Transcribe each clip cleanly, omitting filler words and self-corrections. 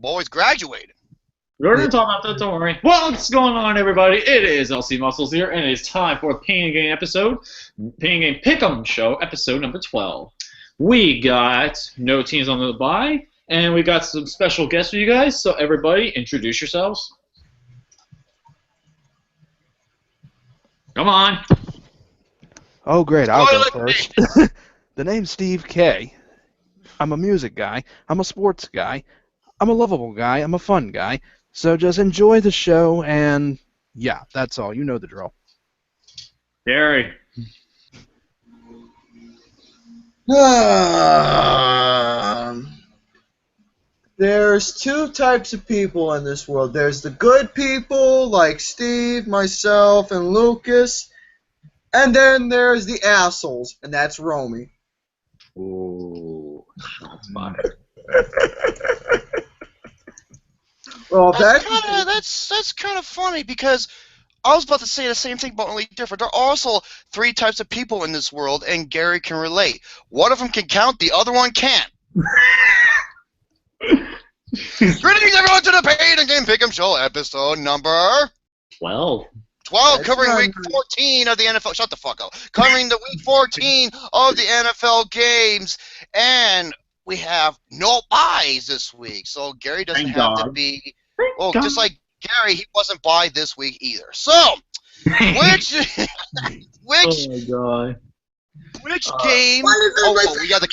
boys graduated. We're going to talk about that, don't worry. Well, what's going on, everybody? It is LC Muscles here, and it is time for Pain and Gain episode, Pain and Gain Pick'em Show, episode number 12. We got no teams on the bye, and we got some special guests for you guys, so everybody, introduce yourselves. Come on. Oh, great, I'll go first. The name's Steve K. I'm a music guy, I'm a sports guy, I'm a lovable guy, I'm a fun guy. So just enjoy the show, and yeah, that's all. You know the drill. Gary. There's two types of people in this world. There's the good people, like Steve, myself, and Lucas. And then there's the assholes, and that's Romy. Ooh, that's fine. Well, that's kind of funny because I was about to say the same thing, but only different. There are also three types of people in this world, and Gary can relate. One of them can count, the other one can't. Greetings, everyone, to the Pain and Gain Pick'em Show, episode number 12. 12, covering week 14 of the NFL. Shut the fuck up. Covering the week 14 of the NFL games, and we have no buys this week, so Gary doesn't have to be. Well, just like Gary, he wasn't by this week either. So, which Oh my god. game? Oh, we got the.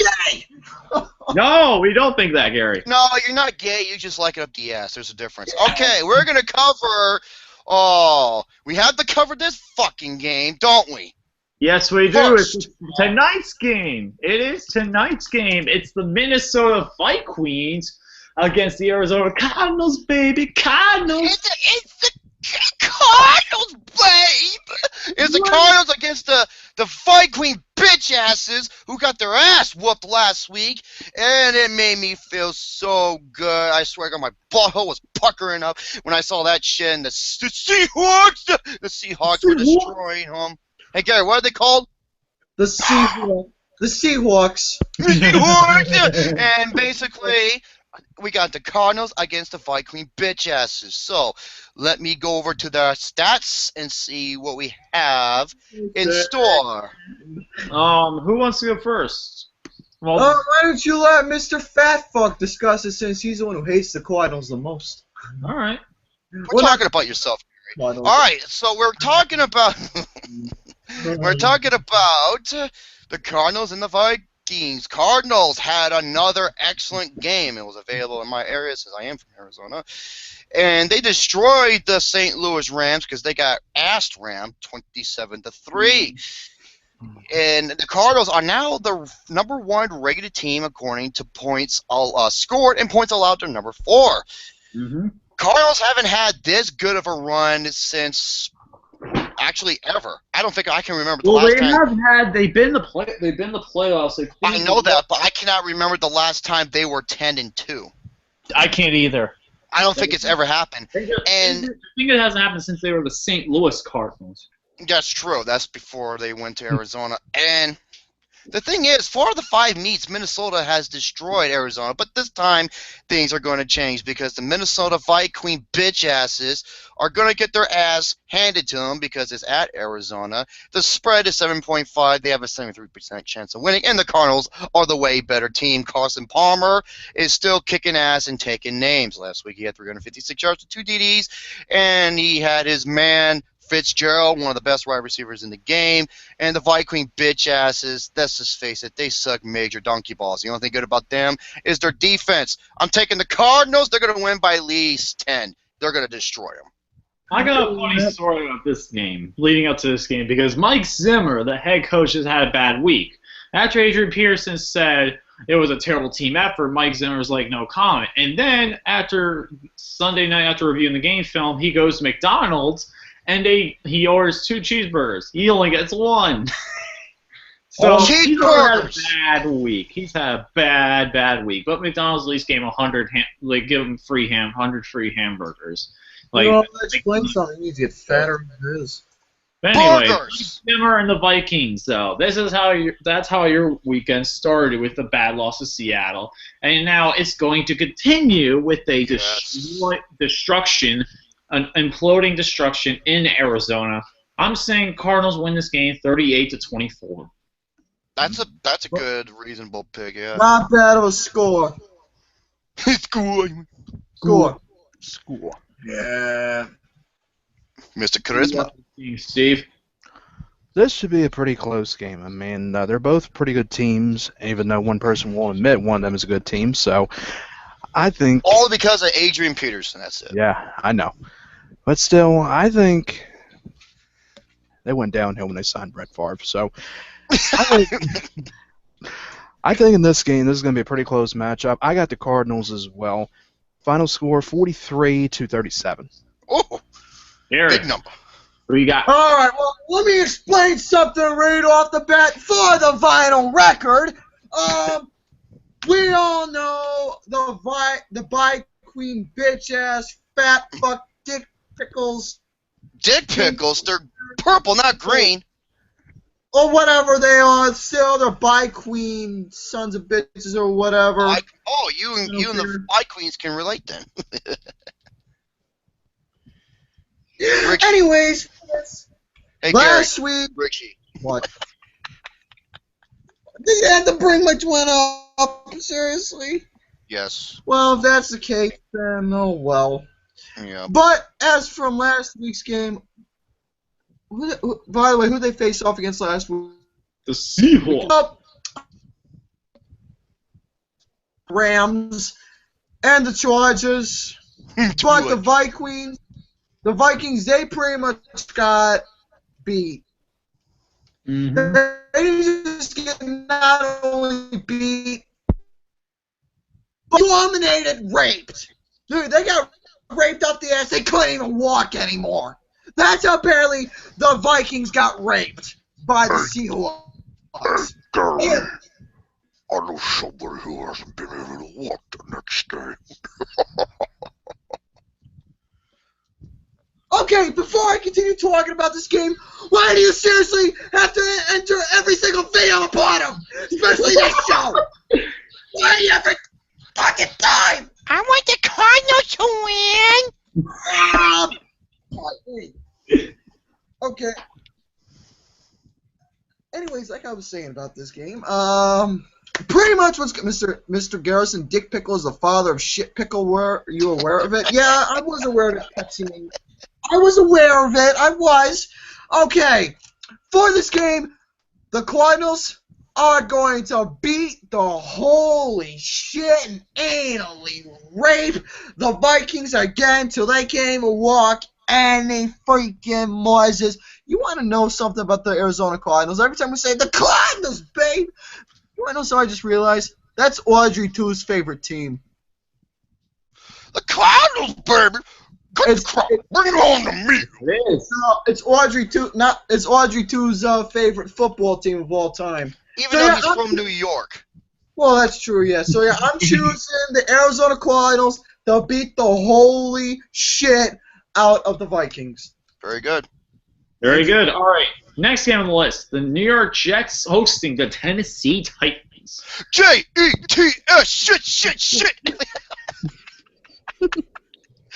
No, we don't think that, Gary. No, you're not gay. You just like it up the ass. There's a difference. Okay, we're gonna cover. Oh, we have to cover this fucking game, don't we? Yes, we do. It's tonight's game. It is tonight's game. It's the Minnesota Fight Queens against the Arizona Cardinals, baby. Cardinals. It's the Cardinals, babe. It's the Cardinals against the Fight Queen bitch asses who got their ass whooped last week, and it made me feel so good. I swear, my butthole was puckering up when I saw that shit. And the Seahawks, the Seahawks were destroying them. Hey, Gary, what are they called? The Seahawks. The Seahawks. Seahawks. And basically, we got the Cardinals against the Fight Queen bitch asses. So, let me go over to the stats and see what we have in store. Who wants to go first? Well, why don't you let Mr. Fat Fuck discuss it, since he's the one who hates the Cardinals the most? All right. We're talking about yourself, Gary. All right, so we're talking about the Cardinals and the Vikings. Cardinals had another excellent game. It was available in my area since I am from Arizona. And they destroyed the St. Louis Rams because they got assed rammed 27-3. And the Cardinals are now the number one rated team according to points scored, and points allowed. They're number 4. Mm-hmm. Cardinals haven't had this good of a run since actually ever. I don't think I can remember the last time. They've been the playoffs. I know that, but I cannot remember the last time they were 10-2. I can't either. I don't think it's ever happened. I think it hasn't happened since they were the St. Louis Cardinals. That's true. That's before they went to Arizona. And the thing is, 4 of the 5 meets, Minnesota has destroyed Arizona. But this time, things are going to change because the Minnesota Fight Queen bitch asses are going to get their ass handed to them because it's at Arizona. The spread is 7.5. They have a 73% chance of winning. And the Cardinals are the way better team. Carson Palmer is still kicking ass and taking names. Last week, he had 356 yards with 2 DDs. And he had his man Fitzgerald, one of the best wide receivers in the game, and the Fight Queen bitch asses, let's just face it, they suck major donkey balls. The only thing good about them is their defense. I'm taking the Cardinals. They're going to win by at least 10. They're going to destroy them. I got a funny story about this game, leading up to this game, because Mike Zimmer, the head coach, has had a bad week. After Adrian Peterson said it was a terrible team effort, Mike Zimmer's like, no comment. And then after Sunday night, after reviewing the game film, he goes to McDonald's, and he orders 2 cheeseburgers. He only gets 1. So he's had a bad week. He's had a bad week. But McDonald's at least gave him 100, give him 100 free hamburgers. Like, explain something. He needs to get fatter than his. But anyway, Burgers! Zimmer and the Vikings, though. That's how your weekend started with the bad loss to Seattle, and now it's going to continue with a destruction, an imploding destruction in Arizona. I'm saying Cardinals win this game 38-24. That's a good, reasonable pick, yeah. Not bad of a score. Score. School. Yeah. Mr. Charisma. Steve? This should be a pretty close game. I mean, they're both pretty good teams, even though one person won't admit one of them is a good team. So, I think. All because of Adrian Peterson. That's it. Yeah, I know. But still, I think they went downhill when they signed Brett Favre. So, I think in this game, this is going to be a pretty close matchup. I got the Cardinals as well. Final score 43-37. Oh, big number. Who you got? All right, well, let me explain something right off the bat for the vinyl record. We all know the bike queen bitch ass fat fuck dick pickles Dick pickles, they're purple, not green. or whatever they are. Still, they're bike queen sons of bitches or whatever. You and the bike queens can relate then. Richie. Anyways, Hey, last Gary. week. Richie. What? Did you have to bring my twin up? Seriously? Yes. Well, if that's the case, then oh well. Yeah. But as from last week's game, by the way, who they faced off against last week? The Seahawks. Rams and the Chargers. But the Vikings, they pretty much got beat. Mm-hmm. They just get not only beat, but dominated, raped. Dude, they got raped up the ass. They couldn't even walk anymore. That's how apparently the Vikings got raped by the Seahawks. Gary, I know somebody who hasn't been able to walk the next day. Okay, before I continue talking about this game, why do you seriously have to enter every single video on the bottom? Especially this show! Why do you every fucking time? I want the Cardinals to win. Okay. Anyways, like I was saying about this game, pretty much what's Mr. Garrison, Dick Pickle is the father of shit pickle. Were you aware of it? Yeah, I was aware of it. I was aware of it. I was. Okay. For this game, the Cardinals are going to beat the holy shit and anally rape the Vikings again till they can't even walk any freaking Moses. You want to know something about the Arizona Cardinals? Every time we say the Cardinals, babe, you want to know something I just realized? That's Audrey 2's favorite team. The Cardinals, baby. Bring it on to me. It is. It's Audrey 2. It's Audrey 2's favorite football team of all time. Even though he's from New York. Well, that's true, yeah. So, yeah, I'm choosing the Arizona Cardinals to beat the holy shit out of the Vikings. Very good. Very good. All right. Next game on the list, the New York Jets hosting the Tennessee Titans. Jets, shit.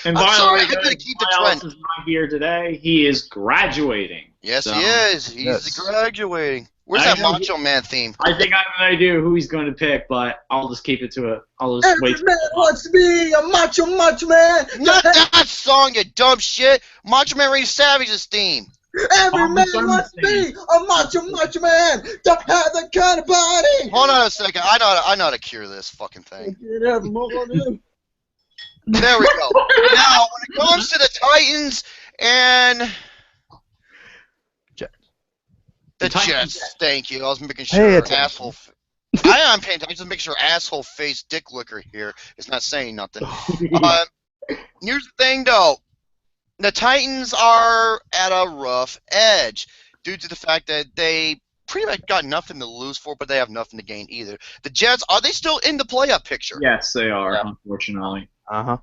And I'm by sorry, the way, I'm gonna keep the Miles trend. is not here today. He is graduating. Yes, So, he is. He's yes. graduating. Where's I that know Macho Man theme? I think I have an idea who he's going to pick, but I'll just keep it to it. I'll just Every wait. man wants to be a macho man. Not that song, you dumb shit. Macho Man Randy Savage's theme. Every man wants to be a macho man to have that kind of body. Hold on a second. I know how to cure this fucking thing. There we go. Now, when it comes to the Titans and the Jets, thank you. I was making Pay sure attention. asshole. I am paying attention. Just make sure asshole face dick licker here is not saying nothing. Here's the thing, though. The Titans are at a rough edge due to the fact that they pretty much got nothing to lose for, but they have nothing to gain either. The Jets, are they still in the playoff picture? Yes, they are, Yeah. unfortunately. Uh-huh.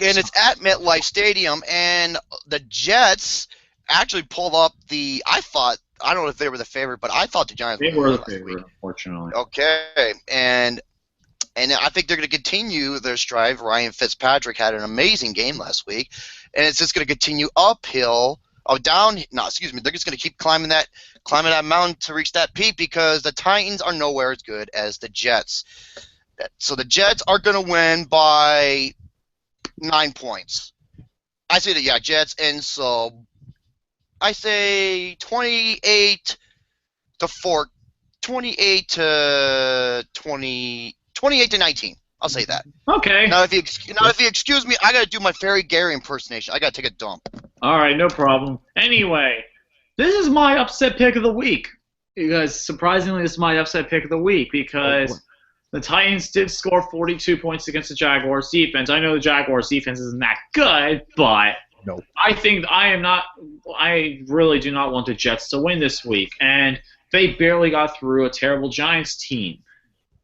And it's at MetLife Stadium, and the Jets actually pulled up I don't know if they were the favorite, but I thought the Giants They were were the last favorite, week. unfortunately. Okay, and I think they're going to continue their strive. Ryan Fitzpatrick had an amazing game last week, and it's just going to continue uphill. They're just going to keep climbing that mountain to reach that peak because the Titans are nowhere as good as the Jets. So the Jets are going to win by 9 points. I say that, yeah, Jets, and so I say 28 to 28 to 19. I'll say that. Okay. Now, if you excuse me, I got to do my Fairy Gary impersonation. I got to take a dump. All right, no problem. Anyway, this is my upset pick of the week. Because surprisingly, this is my upset pick of the week because the Titans did score 42 points against the Jaguars defense. I know the Jaguars defense isn't that good, but No. I think I really do not want the Jets to win this week. And they barely got through a terrible Giants team.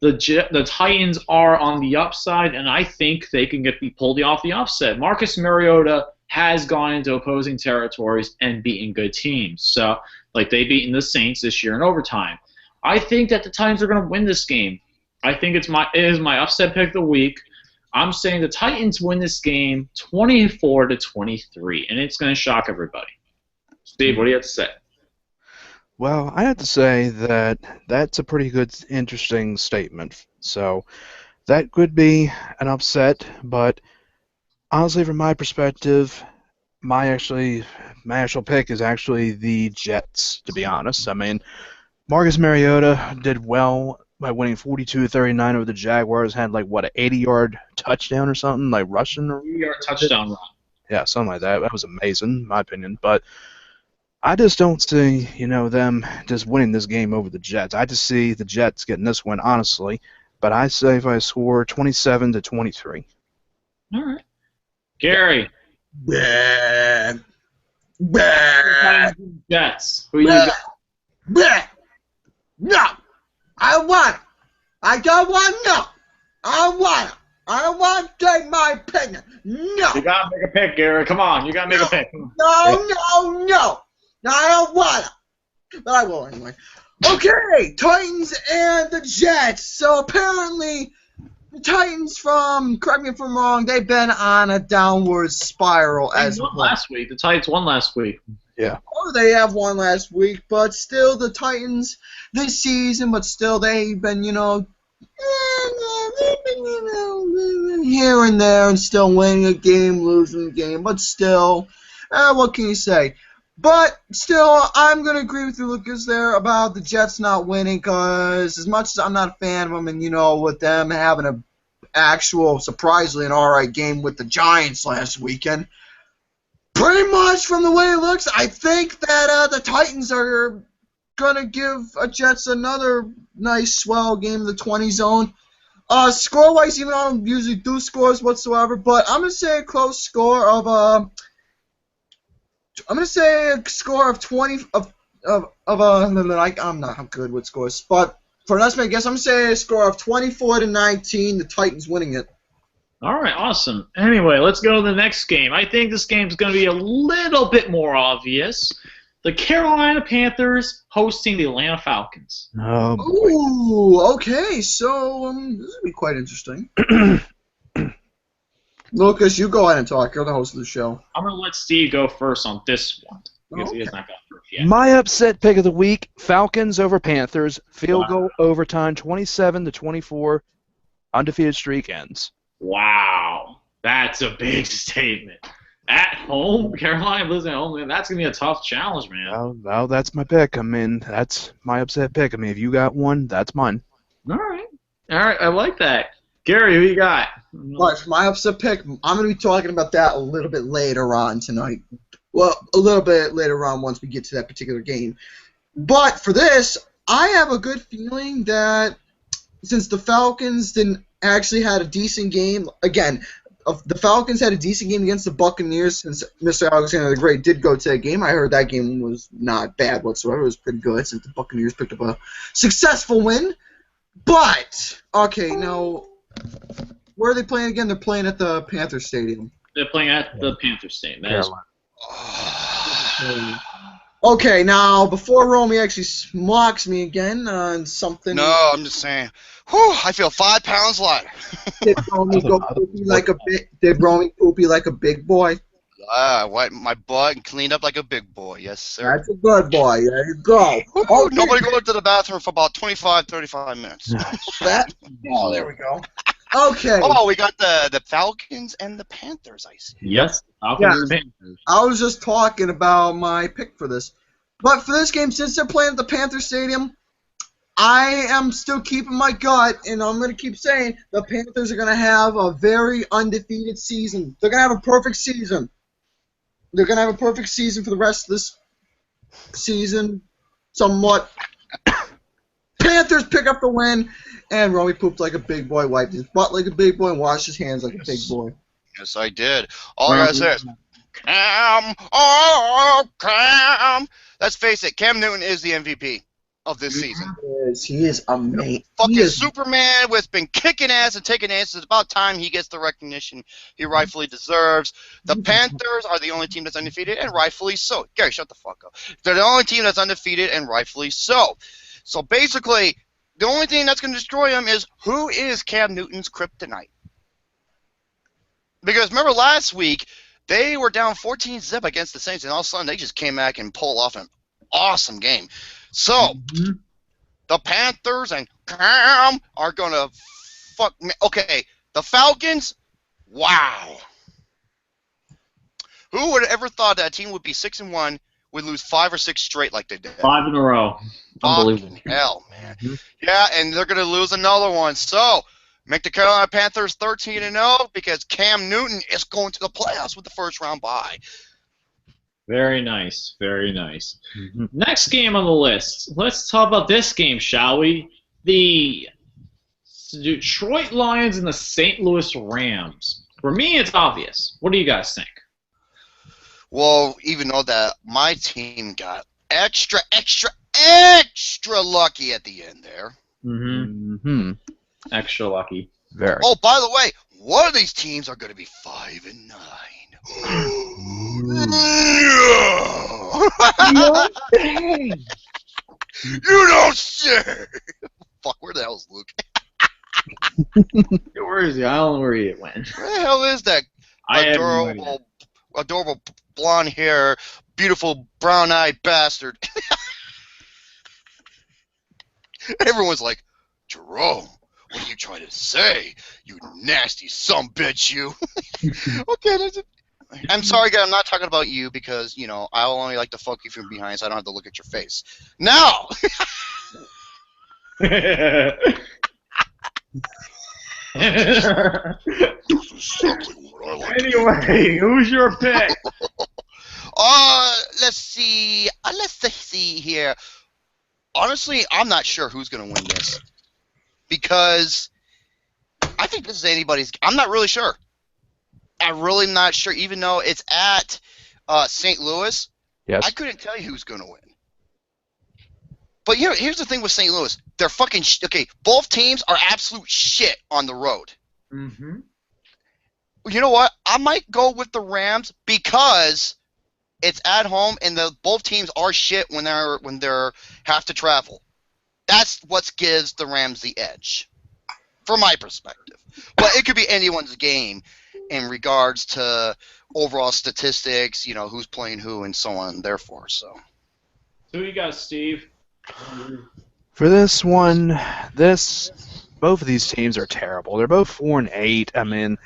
The Titans are on the upside, and I think they can be pulled off the upset. Marcus Mariota has gone into opposing territories and beaten good teams. So, like they beaten the Saints this year in overtime. I think that the Titans are going to win this game. I think it is my upset pick of the week. I'm saying the Titans win this game 24-23, and it's going to shock everybody. Steve, what do you have to say? Well, I have to say that that's a pretty good, interesting statement. So that could be an upset, but honestly, from my perspective, my actual pick is actually the Jets, to be honest. I mean, Marcus Mariota did well by winning 42-39 over the Jaguars, had like, what, an 80-yard touchdown or something, like rushing? 3-yard touchdown run. Yeah, something like that. That was amazing, in my opinion. But I just don't see, them just winning this game over the Jets. I just see the Jets getting this win, honestly. But I say if I score 27-23. All right. Gary. Bah. Bah. Jets. Who you Bah. got? Bah. No. I want it. I don't want no. I want it. I don't want to take my opinion. No. You got to make a pick, Gary. Come on. You got to make a pick. No. I don't want it. But I will anyway. Okay, Titans and the Jets. So apparently, the Titans correct me if I'm wrong, they've been on a downward spiral as won last week. The Titans won last week. Yeah. Oh, they have won last week, but still the Titans this season, but still they've been, here and there and still winning a game, losing a game, but still, what can you say? But still, I'm going to agree with you, Lucas, there about the Jets not winning because as much as I'm not a fan of them and, with them having an actual, surprisingly, an alright game with the Giants last weekend, pretty much from the way it looks, I think that the Titans are going to give the Jets another nice, swell game in the 20 zone. Score-wise, even though I don't usually do scores whatsoever, but I'm going to say a close score of I'm going to say a score of 20 I'm not good with scores, but for an estimate, I guess I'm going to say a score of 24-19, the Titans winning it. All right, awesome. Anyway, let's go to the next game. I think this game is going to be a little bit more obvious. The Carolina Panthers hosting the Atlanta Falcons. Oh, boy. Ooh, okay, so this will be quite interesting. Lucas, you go ahead and talk. You're the host of the show. I'm going to let Steve go first on this one because he has not gone first yet. My upset pick of the week, Falcons over Panthers, field goal overtime, 27-24, undefeated streak ends. Wow, that's a big statement. At home, Carolina losing at home, man, that's going to be a tough challenge, man. Well, that's my pick. I mean, that's my upset pick. I mean, if you got one, that's mine. All right, I like that. Gary, who you got? All right, for my upset pick, I'm going to be talking about that a little bit later on tonight. Well, a little bit later on once we get to that particular game. But for this, I have a good feeling that since the Falcons didn't actually had a decent game, again, the Falcons had a decent game against the Buccaneers since Mr. Alexander the Great did go to that game. I heard that game was not bad whatsoever. It was pretty good since the Buccaneers picked up a successful win. But, okay, now, where are they playing again? They're playing at the Panther Stadium. They're playing at the Panthers Stadium. That is Okay, now before Romy actually smocks me again on something. No, I'm just saying. Whew, I feel 5 pounds lighter. Did Romy go poopy like a big? Did Romy poopy like a big boy? I wiped my butt and cleaned up like a big boy. Yes, sir. That's a good boy. There you go. Woo, nobody go to the bathroom for about 25, 35 minutes. That. Oh, there we go. Okay. Oh, we got the Falcons and the Panthers, I see. Yes, Falcons and Panthers. I was just talking about my pick for this. But for this game, since they're playing at the Panther Stadium, I am still keeping my gut, and I'm going to keep saying the Panthers are going to have a very undefeated season. They're going to have a perfect season. They're going to have a perfect season for the rest of this season, somewhat. Panthers pick up the win, and Romy pooped like a big boy, wiped his butt like a big boy, and washed his hands like a big boy. Yes, I did. All I gotta say is, Cam, oh, Cam. Let's face it, Cam Newton is the MVP of this season. He is amazing. Fucking Superman with been kicking ass and taking ass. It's about time he gets the recognition he rightfully deserves. The Panthers are the only team that's undefeated, and rightfully so. Gary, shut the fuck up. They're the only team that's undefeated, and rightfully so. So basically, the only thing that's going to destroy him is who is Cam Newton's kryptonite. Because remember last week, they were down 14-0 against the Saints, and all of a sudden they just came back and pulled off an awesome game. So, the Panthers and Cam are going to fuck me. Okay, the Falcons, wow. Who would have ever thought that team would be 6-1, would lose 5 or 6 straight like they did? 5 in a row. Unbelievable. Fucking hell, man. Yeah, and they're going to lose another one. So, make the Carolina Panthers 13-0 because Cam Newton is going to the playoffs with the first round bye. Very nice. Very nice. Next game on the list. Let's talk about this game, shall we? The Detroit Lions and the St. Louis Rams. For me, it's obvious. What do you guys think? Well, even though that my team got extra lucky at the end there. Extra lucky. Very. Oh, by the way, one of these teams are going to be 5-9. You don't say. Fuck, where the hell is Luke? Where is he? I don't know where he went. Where the hell is that adorable blonde hair, beautiful brown-eyed bastard? Everyone's like, Jerome, what are you trying to say? You nasty sumbitch, you. Okay, that's it. I'm sorry, guys. I'm not talking about you because, you know, I'll only like to fuck you from behind so I don't have to look at your face. Now! That's exactly what I like. Anyway, who's your pick? Let's see. Let's see here. Honestly, I'm not sure who's going to win this. Because I think this is anybody's. I'm not really sure. I'm really not sure, even though it's at St. Louis. Yes. I couldn't tell you who's going to win. But here's the thing with St. Louis. They're fucking okay, both teams are absolute shit on the road. Mm-hmm. You know what? I might go with the Rams because it's at home and both teams are shit when they're have to travel. That's what gives the Rams the edge, from my perspective. But it could be anyone's game in regards to overall statistics, you know, who's playing who and so on and therefore. So. Who you got, Steve? For this one, both of these teams are terrible. They're both 4-8. I mean,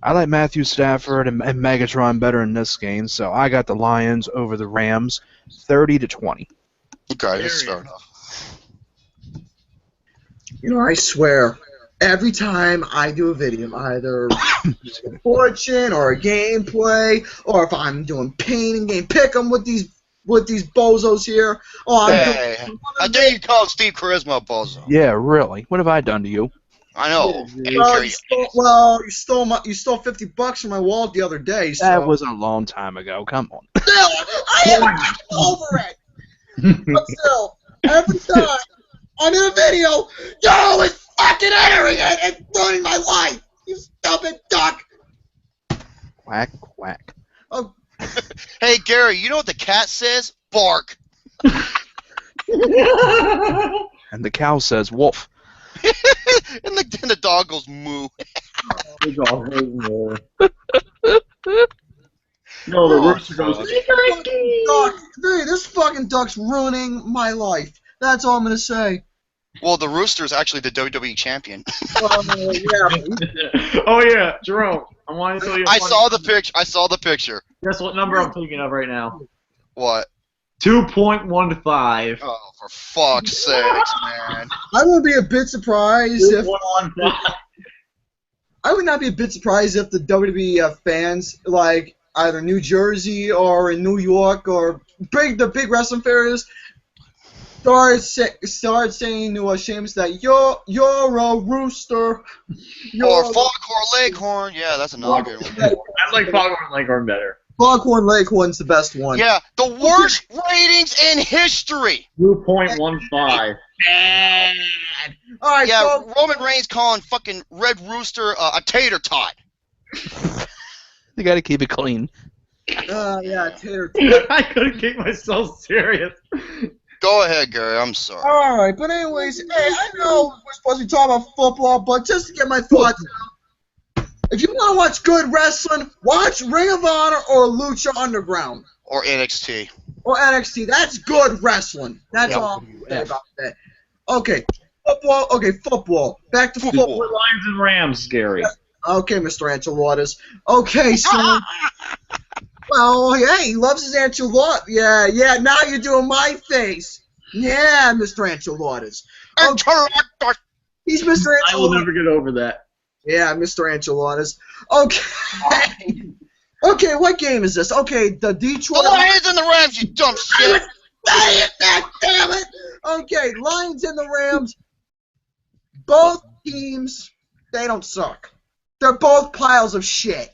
I like Matthew Stafford and Megatron better in this game, so I got the Lions over the Rams, 30-20. Okay, that's fair enough. You know, I swear, every time I do a video, either fortune or a gameplay, or if I'm doing painting game, pick 'em with these bozos here. Oh, I dare you call Steve Charisma a bozo. Yeah, really. What have I done to you? I know. You stole $50 from my wallet the other day. So. That was a long time ago. Come on. I am over it. But still, every time I'm in a video, you're always fucking airing it and ruining my life. You stupid duck. Quack, quack. Oh, Hey, Gary, you know what the cat says? Bark. And the cow says wolf. and the dog goes moo. No, the rooster fuck. goes. Duck. Dude, this fucking duck's ruining my life. That's all I'm gonna say. Well, the rooster is actually the WWE champion. Yeah. Oh yeah, Jerome. I want to tell you. I saw the picture. I saw the picture. Guess what number I'm thinking of right now? What? 2.15. Oh, for fuck's sakes, man. I would be a bit surprised if 2.15. I would not be a bit surprised if the WWE fans, like either New Jersey or in New York or the big wrestling fairs, start saying to Sheamus that you're a rooster. Or Foghorn Leghorn. Yeah, that's another good one. I like Foghorn Leghorn better. Foghorn Leghorn's the best one. Yeah, the worst ratings in history. 2.15. Bad. All right. Yeah, So, Roman Reigns calling fucking Red Rooster a tater tot. You got to keep it clean. yeah, tater. I couldn't keep myself serious. Go ahead, Gary. I'm sorry. All right, but anyways, hey, I know we're supposed to be talking about football, but just to get my thoughts out, if you want to watch good wrestling, watch Ring of Honor or Lucha Underground Or NXT. or NXT. That's good wrestling. That's Yep. all I'm gonna say about that. Okay, football. Okay, football. Back to football. Lions and Rams, Gary. Okay, Mr. Enchiladas. Okay, so. Well, yeah, he loves his enchiladas. Yeah, now you're doing my face. Yeah, Mr. Enchiladas. Enchiladas. He's Mr. Enchiladas. I will never get over that. Yeah, Mr. Enchiladas. Okay. Okay, what game is this? Okay, the The Detroit... Lions and the Rams, you dumb shit. Damn it! Okay, Lions and the Rams. Both teams, they don't suck. They're both piles of shit.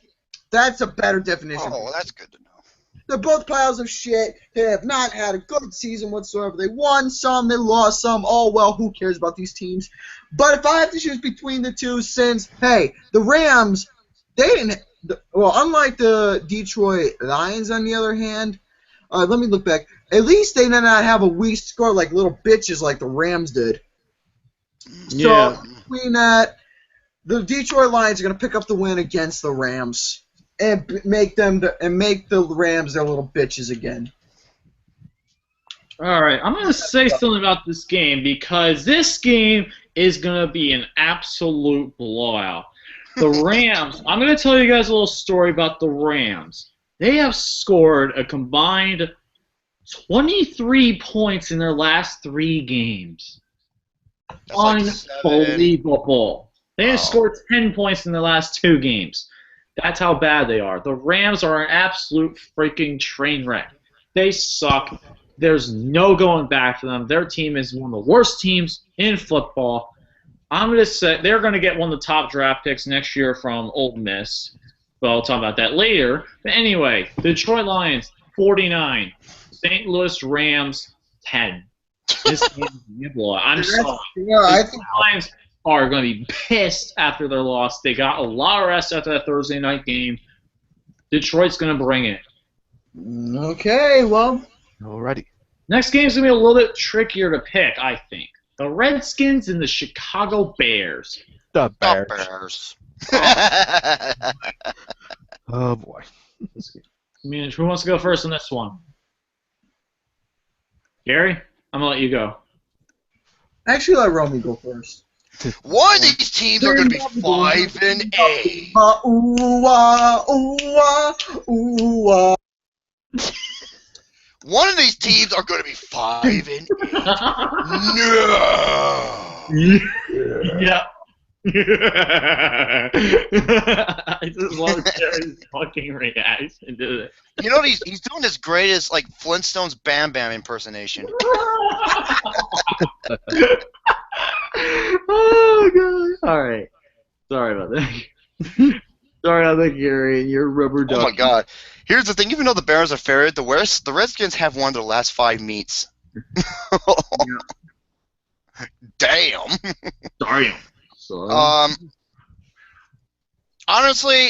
That's a better definition. Oh, that's good to know. They're both piles of shit. They have not had a good season whatsoever. They won some, they lost some. Oh, well, who cares about these teams? But if I have to choose between the two, since, hey, the Rams, they didn't, well, unlike the Detroit Lions, on the other hand, let me look back. At least they did not have a weak score like little bitches like the Rams did. Yeah. So, between that, the Detroit Lions are going to pick up the win against the Rams. And make the Rams their little bitches again. All right, I'm going to say something about this game because this game is going to be an absolute blowout. The Rams, I'm going to tell you guys a little story about the Rams. They have scored a combined 23 points in their last 3 games. That's like 7. Unbelievable. They have Wow. scored 10 points in the last 2 games. That's how bad they are. The Rams are an absolute freaking train wreck. They suck. There's no going back to them. Their team is one of the worst teams in football. I'm going to say they're going to get one of the top draft picks next year from Ole Miss. But I'll talk about that later. But anyway, Detroit Lions, 49. St. Louis Rams, 10. This game is going to blow. I'm sorry. Yeah, I think. The Lions are going to be pissed after their loss. They got a lot of rest after that Thursday night game. Detroit's going to bring it. Okay, well. Alrighty. Next game's going to be a little bit trickier to pick, I think. The Redskins and the Chicago Bears. The The Bears. Bears. Oh boy. I mean, who wants to go first on this one? Gary? I'm going to let you go. Actually, let Romy go first. One of these teams are going to be 5-8. One of these teams are going to be 5-8. No. Yeah. I just love Gary's fucking reaction to it. You know, he's doing his greatest, like, Flintstones Bam Bam impersonation. Oh god! All right, sorry about that. Sorry about that, Gary. You're rubber duck. Oh, my God. Here's the thing. Even though the Bears are favored, the Redskins have won their last 5 meets. Damn. Sorry. So, Honestly,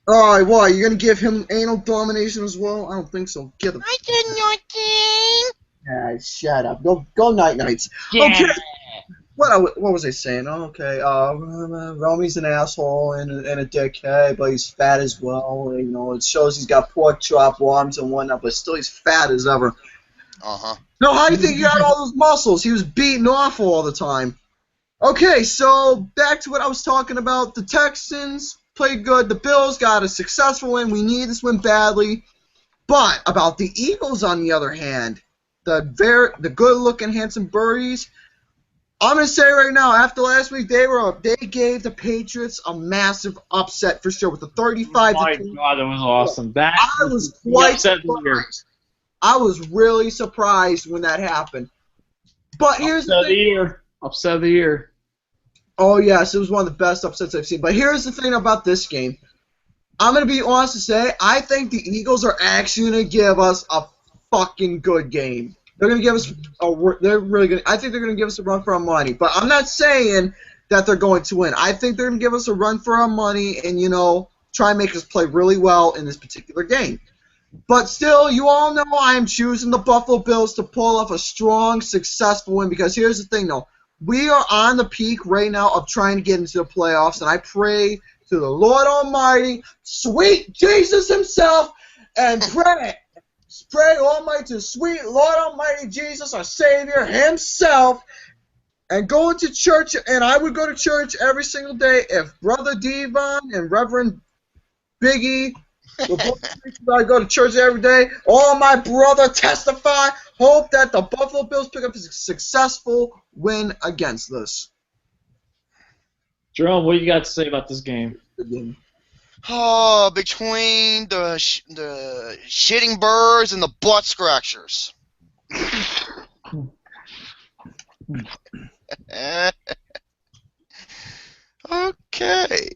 Alright, why? You gonna give him anal domination as well? I don't think so. Get him. I did nothing. Ah, shut up. Go night nights. Okay. What was I saying? Okay. Romy's an asshole and a dickhead, but he's fat as well. You know, it shows he's got pork chop arms and whatnot, but still he's fat as ever. Uh-huh. No, how do you think he got all those muscles? He was beaten off all the time. Okay, so back to what I was talking about. The Texans played good. The Bills got a successful win. We need this win badly. But about the Eagles, on the other hand, the good-looking, handsome birdies, I'm gonna say right now, after last week, they gave the Patriots a massive upset for sure with the 35. Oh my God, that was awesome. That I was quite surprised. I was really surprised when that happened. But here's the thing. Upset of the year. Oh, yes, it was one of the best upsets I've seen. But here's the thing about this game. I'm going to be honest to say, I think the Eagles are actually going to give us a fucking good game. They're going to give us I think they're going to give us a run for our money. But I'm not saying that they're going to win. I think they're going to give us a run for our money and, you know, try and make us play really well in this particular game. But still, you all know I'm choosing the Buffalo Bills to pull off a strong, successful win because here's the thing, though. We are on the peak right now of trying to get into the playoffs, and I pray to the Lord Almighty, sweet Jesus himself, and pray Almighty to sweet Lord Almighty Jesus, our Savior himself, and go to church, and I would go to church every single day if Brother Devon and Reverend Biggie I go to church every day. All my brother testify. Hope that the Buffalo Bills pick up a successful win against this. Jerome, what do you got to say about this game? Oh, between the shitting birds and the butt scratchers. Okay.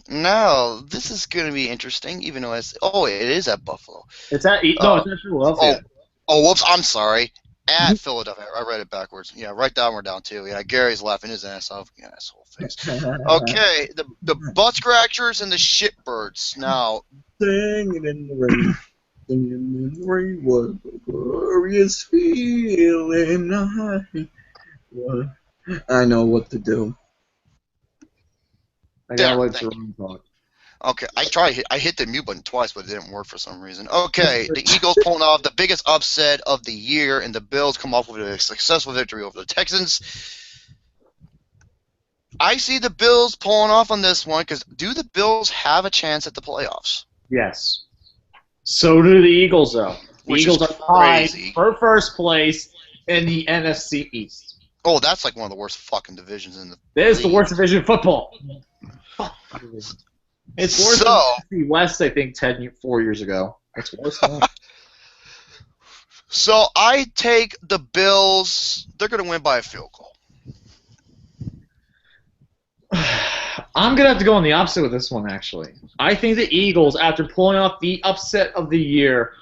Now, this is going to be interesting, even though it is at Buffalo. It's at Philadelphia. Whoops, I'm sorry. At Philadelphia. I read it backwards. Yeah, write that one down, too. Yeah, Gary's laughing his ass off. Yeah, asshole face. Okay, the butt scratchers and the shitbirds. Now. Singing in the rain. Singing in the rain was a glorious feeling. I know what to do. I gotta let Jerome talk. Okay, I hit the mute button twice, but it didn't work for some reason. Okay, the Eagles pulling off the biggest upset of the year, and the Bills come off with a successful victory over the Texans. I see the Bills pulling off on this one, because do the Bills have a chance at the playoffs? Yes. So do the Eagles, though. The Eagles are tied for first place in the NFC East. Oh, that's like one of the worst fucking divisions in the It is the worst division of football. It's worse than the West, I think, 4 years ago. It's worse than that. So I take the Bills. They're going to win by a field goal. I'm going to have to go on the opposite with this one, actually. I think the Eagles, after pulling off the upset of the year,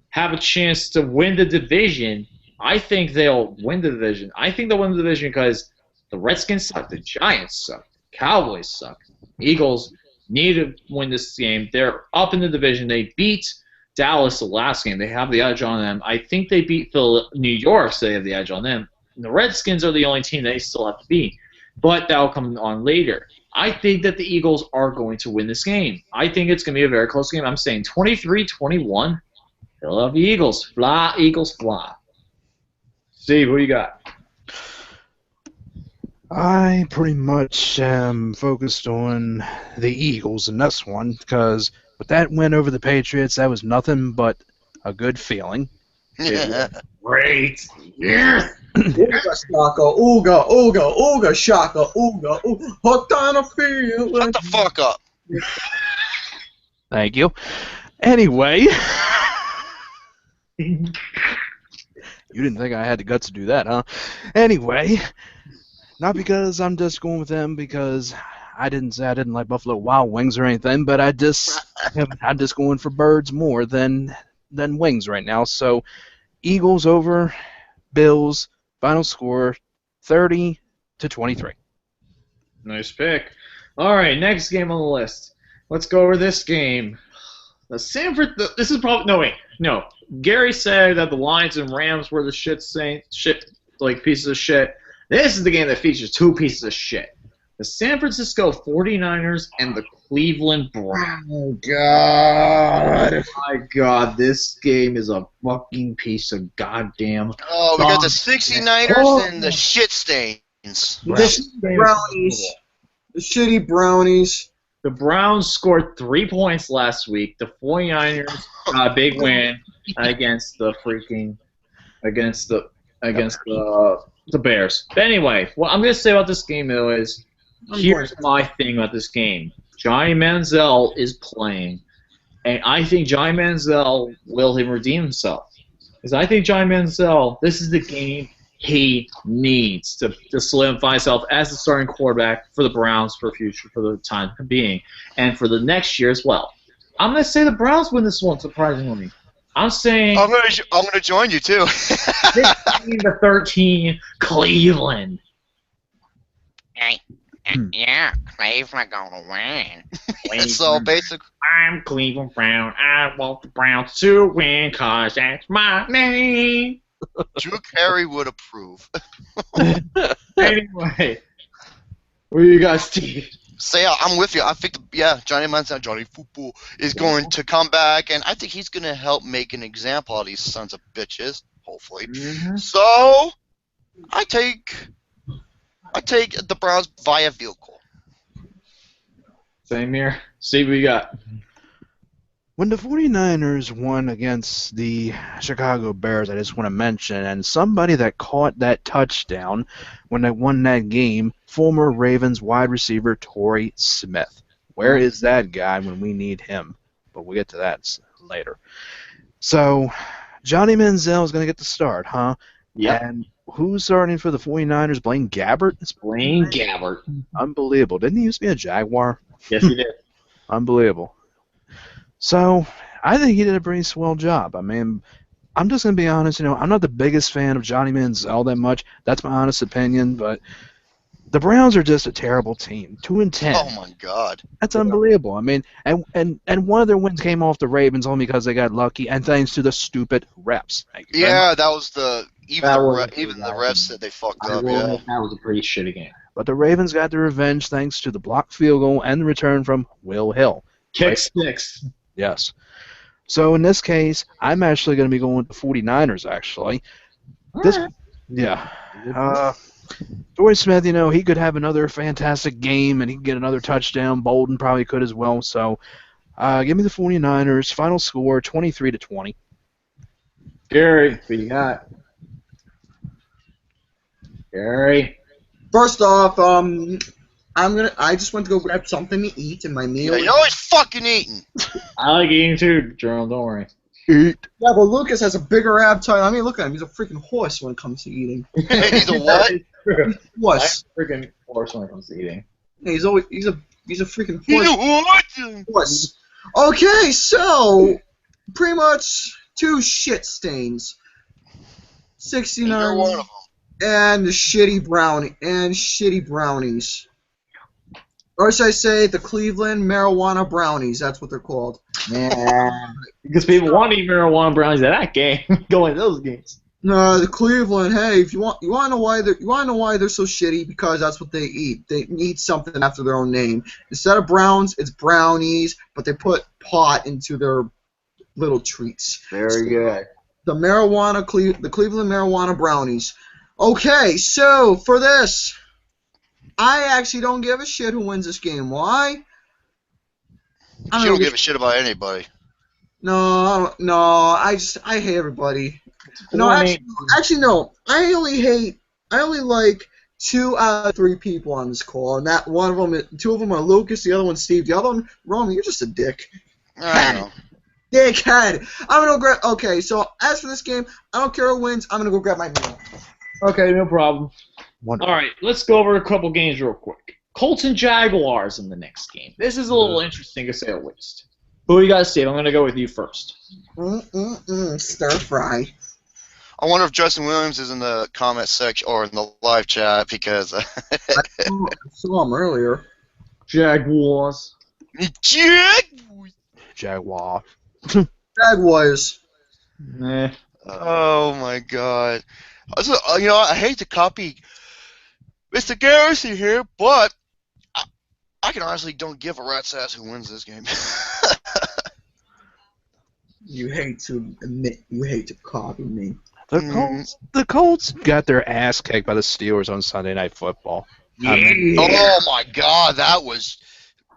have a chance to win the division. I think they'll win the division. I think they'll win the division because the Redskins suck, the Giants suck, Cowboys suck. Eagles need to win this game. They're up in the division. They beat Dallas the last game. They have the edge on them. I think they beat New York, so they have the edge on them. And the Redskins are the only team they still have to beat. But that will come on later. I think that the Eagles are going to win this game. I think it's going to be a very close game. I'm saying 23-21. Philadelphia Eagles. Fly, Eagles, fly. Steve, what do you got? I pretty much am focused on the Eagles in this one because with that win over the Patriots, that was nothing but a good feeling. Great. Yes. Ooga shaka, ooga, ooga, ooga shaka, ooga, ooga. Hooked on a feeling. Shut the fuck up. Thank you. Anyway. You didn't think I had the guts to do that, huh? Anyway, not because I'm just going with them because I didn't say I didn't like Buffalo Wild Wings or anything, but I'm just going for birds more than wings right now. So, Eagles over Bills. Final score 30-23. Nice pick. All right, next game on the list. let's go over this game. The Sanford. This is probably no. Gary said that the Lions and Rams were the shit pieces of shit. This is the game that features two pieces of shit: the San Francisco 49ers and the Cleveland Browns. Oh God! Oh my God, this game is a fucking piece of goddamn. Oh, we got the 69ers and the shit stains. The brownies. The shitty brownies. The Browns scored 3 points last week. The 49ers got a big win against the Bears. But anyway, what I'm going to say about this game though is, here's my thing about this game. Johnny Manziel is playing, and I think Johnny Manziel will redeem himself. Because I think Johnny Manziel, this is the game he needs to solidify himself as the starting quarterback for the Browns for the time being, and for the next year as well. I'm going to say the Browns win this one, surprisingly. I'm saying I'm gonna join you too. 16-13, Cleveland. Yeah, Cleveland gonna win. So basically, I'm Cleveland Brown. I want the Browns to win because that's my name. Drew Carey would approve. Anyway, what do you got, Steve? Say, I'm with you. I think, Johnny Manziel, Johnny Football, is going to come back, and I think he's going to help make an example of these sons of bitches, hopefully. Mm-hmm. So, I take the Browns via field goal. Same here. Steve, what you got? When the 49ers won against the Chicago Bears, I just want to mention, and somebody that caught that touchdown when they won that game, former Ravens wide receiver Torrey Smith. Where is that guy when we need him? But we'll get to that later. So, Johnny Manziel is going to get the start, huh? Yeah. And who's starting for the 49ers? Blaine Gabbert? Blaine Gabbert. Unbelievable. Didn't he used to be a Jaguar? Yes, he did. Unbelievable. So, I think he did a pretty swell job. I mean, I'm just going to be honest, I'm not the biggest fan of Johnny Manziel that much. That's my honest opinion, but the Browns are just a terrible team. 2-10. Oh, my God. That's unbelievable. I mean, and one of their wins came off the Ravens only because they got lucky, and thanks to the stupid refs. Yeah, that was even the refs said they fucked up, yeah. That was a pretty shitty game. But the Ravens got their revenge thanks to the blocked field goal and the return from Will Hill. Kick sticks. Yes. So in this case, I'm actually going to be going with the 49ers, actually. Torrey Smith, he could have another fantastic game, and he could get another touchdown. Bolden probably could as well. So give me the 49ers. Final score, 23-20. Gary, what you got? Gary? First off, I just went to go grab something to eat in my meal. Yeah, you're always fucking eating. I like eating too, Jerome, don't worry. Eat. Yeah, but Lucas has a bigger appetite. I mean, look at him. He's a freaking horse when it comes to eating. He's a what? Horse. I'm a freaking horse when it comes to eating. Yeah, he's a freaking He's horse. a what? Horse. Okay, so pretty much two shit stains. You're 69 one of them. and the shitty brownies. Or should I say the Cleveland marijuana brownies? That's what they're called. Yeah. Because people want to eat marijuana brownies at that game. Going to those games. No, the Cleveland. Hey, if you want to know why they're so shitty, because that's what they eat. They eat something after their own name. Instead of browns, it's brownies, but they put pot into their little treats. Very good. The Cleveland marijuana brownies. Okay, so for this, I actually don't give a shit who wins this game. Why? You don't give a shit about anybody. No, I hate everybody. No, actually, no. I only like 2 out of 3 people on this call, and that one of them, 2 of them are Lucas, the other one's Steve, the other one, Roman. You're just a dick. I know. Dickhead. I'm gonna grab. Okay, so as for this game, I don't care who wins. I'm gonna go grab my meal. Okay, no problem. Wonderful. All right, let's go over a couple games real quick. Colts and Jaguars in the next game. This is a little interesting to say the least. Who you got, Steve? I'm going to go with you first. Stir fry. I wonder if Justin Williams is in the comment section or in the live chat because I saw him earlier. Jaguars. Jaguar. Jaguars. Nah. Oh my God. Also, I hate to copy Mr. Garrison here, but I can honestly don't give a rat's ass who wins this game. You hate to admit you hate to copy me. The Colts got their ass kicked by the Steelers on Sunday Night Football. Oh my God, that was.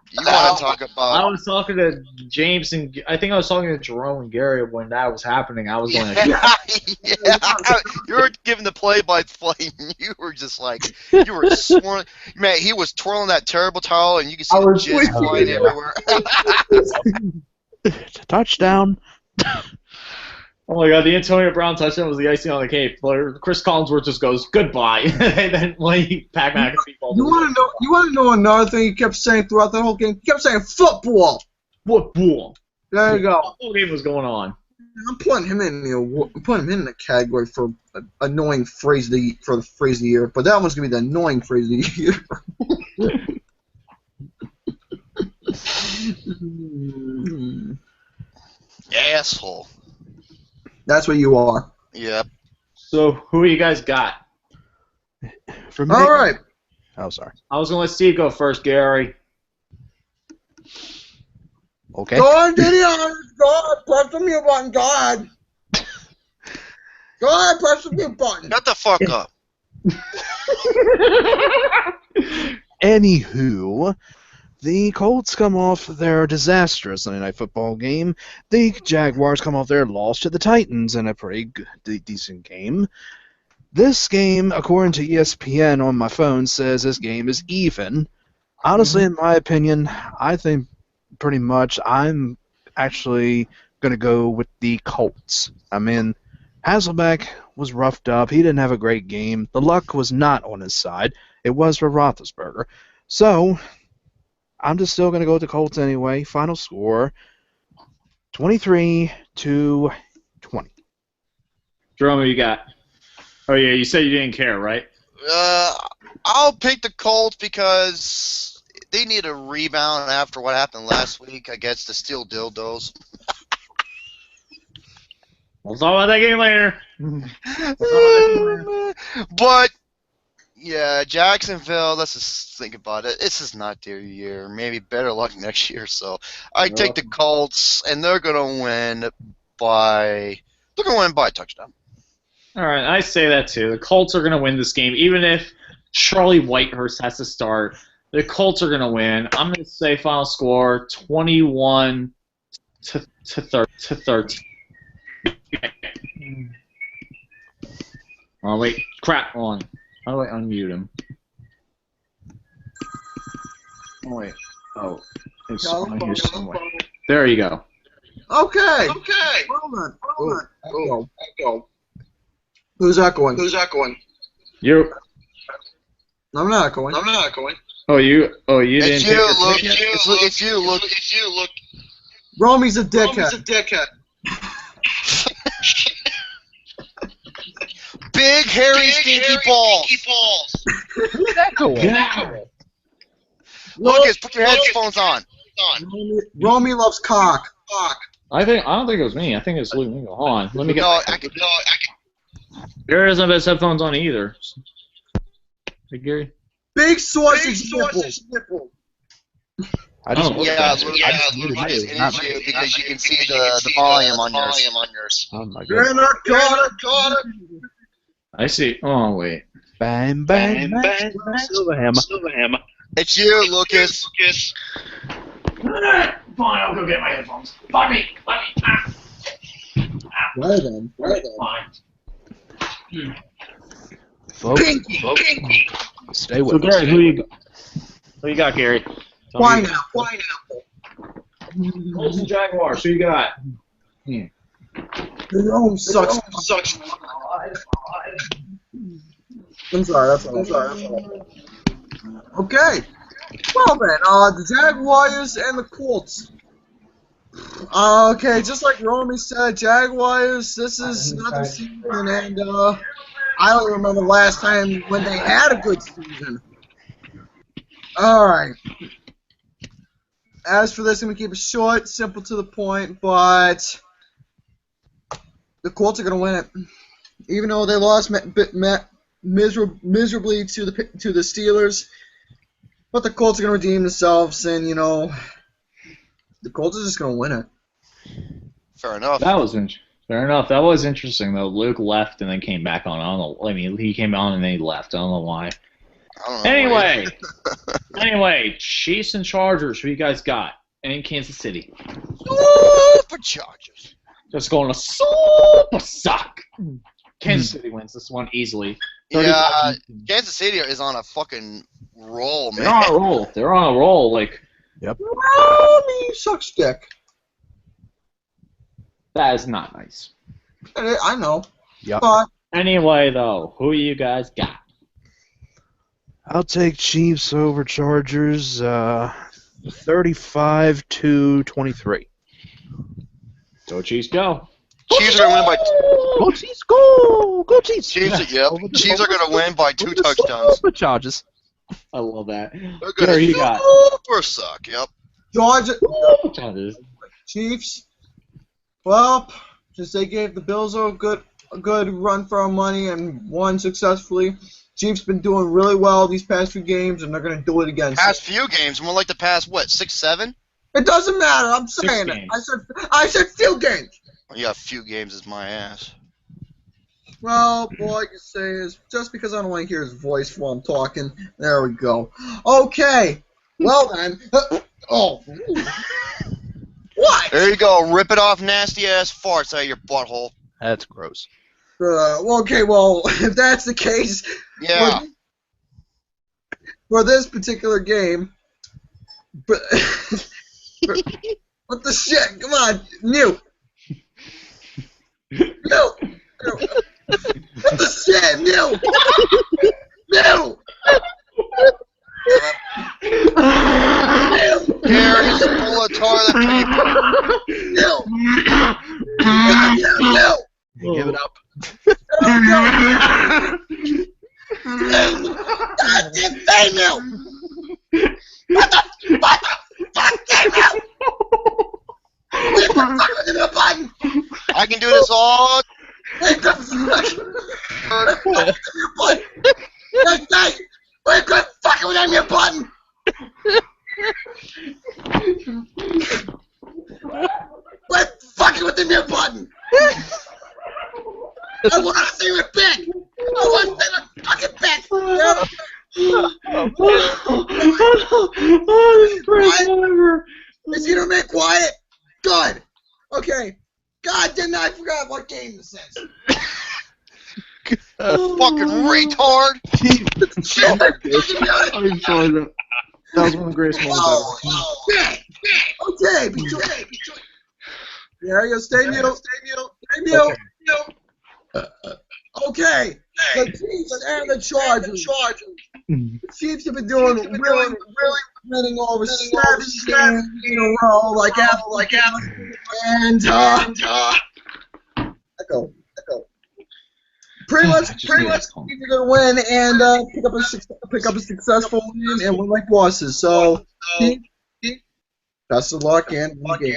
You want to talk I about? was talking to James and I think I was talking to Jerome and Gary when that was happening. I was going like, Yeah, you were giving the play-by-play. And you were just like, you were sworn. Man, he was twirling that terrible towel, and you could see the jizz flying everywhere. Touchdown. oh my God, the Antonio Brown touchdown was the icing on the cake. Chris Collinsworth just goes goodbye, and then Pat McAfee falls. You want to know another thing he kept saying throughout the whole game? He kept saying football. Football. There you go. The whole game was going on. I'm putting him in the category for annoying phrase of the phrase of the year, but that one's gonna be the annoying phrase of the year. Asshole. That's what you are. Yep. So who you guys got? For me, All right. Oh, sorry. I was gonna let Steve go first, Gary. Okay. God, Gideon! God, press the mute button, God! God, press the mute button! Shut the fuck up. Anywho, the Colts come off their disastrous Sunday Night Football game. The Jaguars come off their loss to the Titans in a pretty good, decent game. This game, according to ESPN on my phone, says this game is even. Honestly, in my opinion, I think pretty much I'm actually going to go with the Colts. I mean, Hasselbeck was roughed up. He didn't have a great game. The luck was not on his side. It was for Roethlisberger. So, I'm just still going to go with the Colts anyway. Final score, 23-20. Jerome, who you got? Oh yeah, you said you didn't care, right? I'll pick the Colts because they need a rebound after what happened last week against the Steel Dildos. We'll talk about that game later. But yeah, Jacksonville, let's just think about it. This is not their year. Maybe better luck next year. So I take the Colts, and they're gonna win by a touchdown. All right, I say that too. The Colts are gonna win this game, even if Charlie Whitehurst has to start. The Colts are gonna win. I'm gonna say final score 21 to 13. Oh wait, crap! On. How do I unmute him? Oh wait. Oh, it's on here somewhere. There you go. Okay. Hold on. Echo. Who's echoing? You. I'm not echoing. Oh, you didn't. It's you, look. Romy's a dickhead. Big, hairy, stinky balls. Lucas, put your headphones on. Romy loves cock. I don't think it was me. I think it's Luke. Hold on. Let me get. No, I can. Gary doesn't have his headphones on either. Hey, Gary. Big sausage nipple. I just Yeah, Luke, I just muted you because you can see the volume on yours. Oh my You're god. not got it. I see. Oh wait. Bang, bang, bang, Silverhammer. It's you, Lucas. Fine, I'll go get my headphones. Let me. Where then? Fine. Folks, Pinky. stay So with us. Gary, who you got, Gary? Tell me. Pineapple. Colts and Jaguars. Who you got? Rome sucks. I'm sorry. That's all. Okay. Well then, the Jaguars and the Colts. Okay, just like Romy said, Jaguars. This is another season, and I don't remember the last time when they had a good season. All right. as for this, I'm gonna keep it short, simple, to the point. But the Colts are gonna win it, even though they lost miserably to the Steelers. But the Colts are gonna redeem themselves, and the Colts are just gonna win it. Fair enough. Fair enough. That was interesting though. Luke left and then came back on. I don't know. I mean, he came on and then he left. I don't know why. I don't know. Anyway, Chiefs and Chargers. Who you guys got? In Kansas City. Super Chargers. Just going to super suck. Kansas City wins this one easily. Yeah, Kansas City is on a fucking roll, man. They're on a roll. Like, Yep. Me sucks dick. that is not nice. I know. Yep. But Anyway, though, who you guys got? I'll take Chiefs over Chargers, 35-23. Go Chiefs, go. Chiefs are gonna win by. Go Chiefs, go! Go Chiefs! Chiefs, Yeah. yep. Chiefs are gonna win by 2 touchdowns. Over Chargers. I love that. They're Who gonna you got? super suck. Yep. Georgia, Chargers. Chiefs. Well, since they gave the Bills a good run for our money and won successfully, Chiefs been doing really well these past few games, and they're gonna do it again. Past few games, more like the past 6, 7. It doesn't matter. I'm 6 saying it. games. I said few games. Yeah, a few games is my ass. Well, all I can say is just because I don't want to hear his voice while I'm talking. There we go. Okay. Well then. Oh. What? There you go. Rip it off, nasty ass farts out of your butthole. That's gross. Okay. Well, if that's the case, Yeah. for this particular game, what the shit? Come on, mute. Mute. What the shit? Mute. Mute. Gary's full of toilet paper. Mute. Mute. Give it up. Say mute. What the fuck? Say mute. Click the fucking button. I can do this all. Click the fucking button. That's nice. Quit fucking with your button. Quit fucking with the mute button. I want to see it back. I want to see it fucking back. Is he gonna make quiet? Good. Okay. God damn it, I forgot what game this is. Fucking retard. I'm sorry. That was one of the greatest moments ever. Okay. There you go. Stay mute. Stay mute. Okay. The Chiefs and the Chargers. The Chiefs have been doing really winning over 7 games in a row, like Apple. And echo. Pretty much, they're gonna win and pick up a successful win and win like bosses. So, best of luck and win game.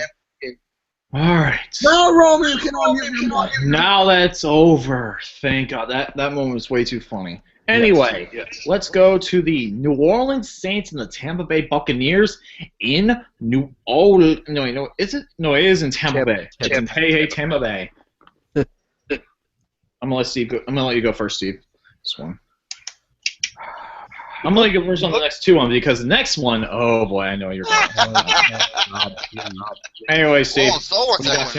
All right. Now, Roman, you can unmute. Now that's over. Thank God. That moment was way too funny. Anyway, let's go to the New Orleans Saints and the Tampa Bay Buccaneers in New Orleans. No, is it? No, it is in Tampa Bay. It's in Tampa Bay. I'm gonna let you go first, Steve. This one. I'm gonna let you go first on the next two ones because the next one, oh boy, I know you're going. Anyway, Steve. New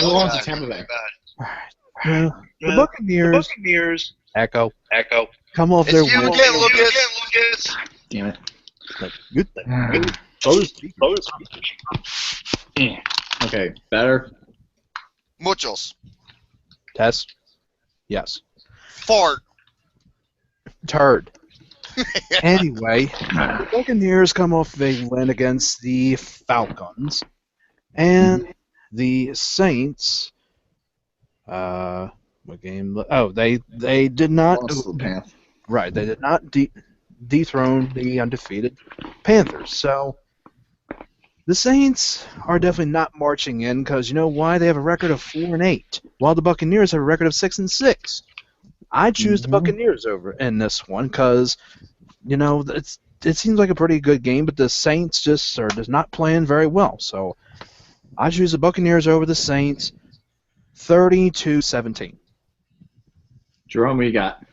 Orleans and Tampa Bay. The Buccaneers. Echo. Come off their It's you win. again, Lucas. Damn it. Good. Okay, better. Muchos. Tess. Yes. Fart. Turd. Anyway, the Buccaneers come off a win against the Falcons, and the Saints. What game? Oh, they did not. Right, they did not dethrone the undefeated Panthers. So The Saints are definitely not marching in because you know why? They have a record of 4-8, while the Buccaneers have a record of 6-6. I choose the Buccaneers over in this one because it seems like a pretty good game, but the Saints just are just not playing very well. So I choose the Buccaneers over the Saints, 30-17. Jerome, what you got?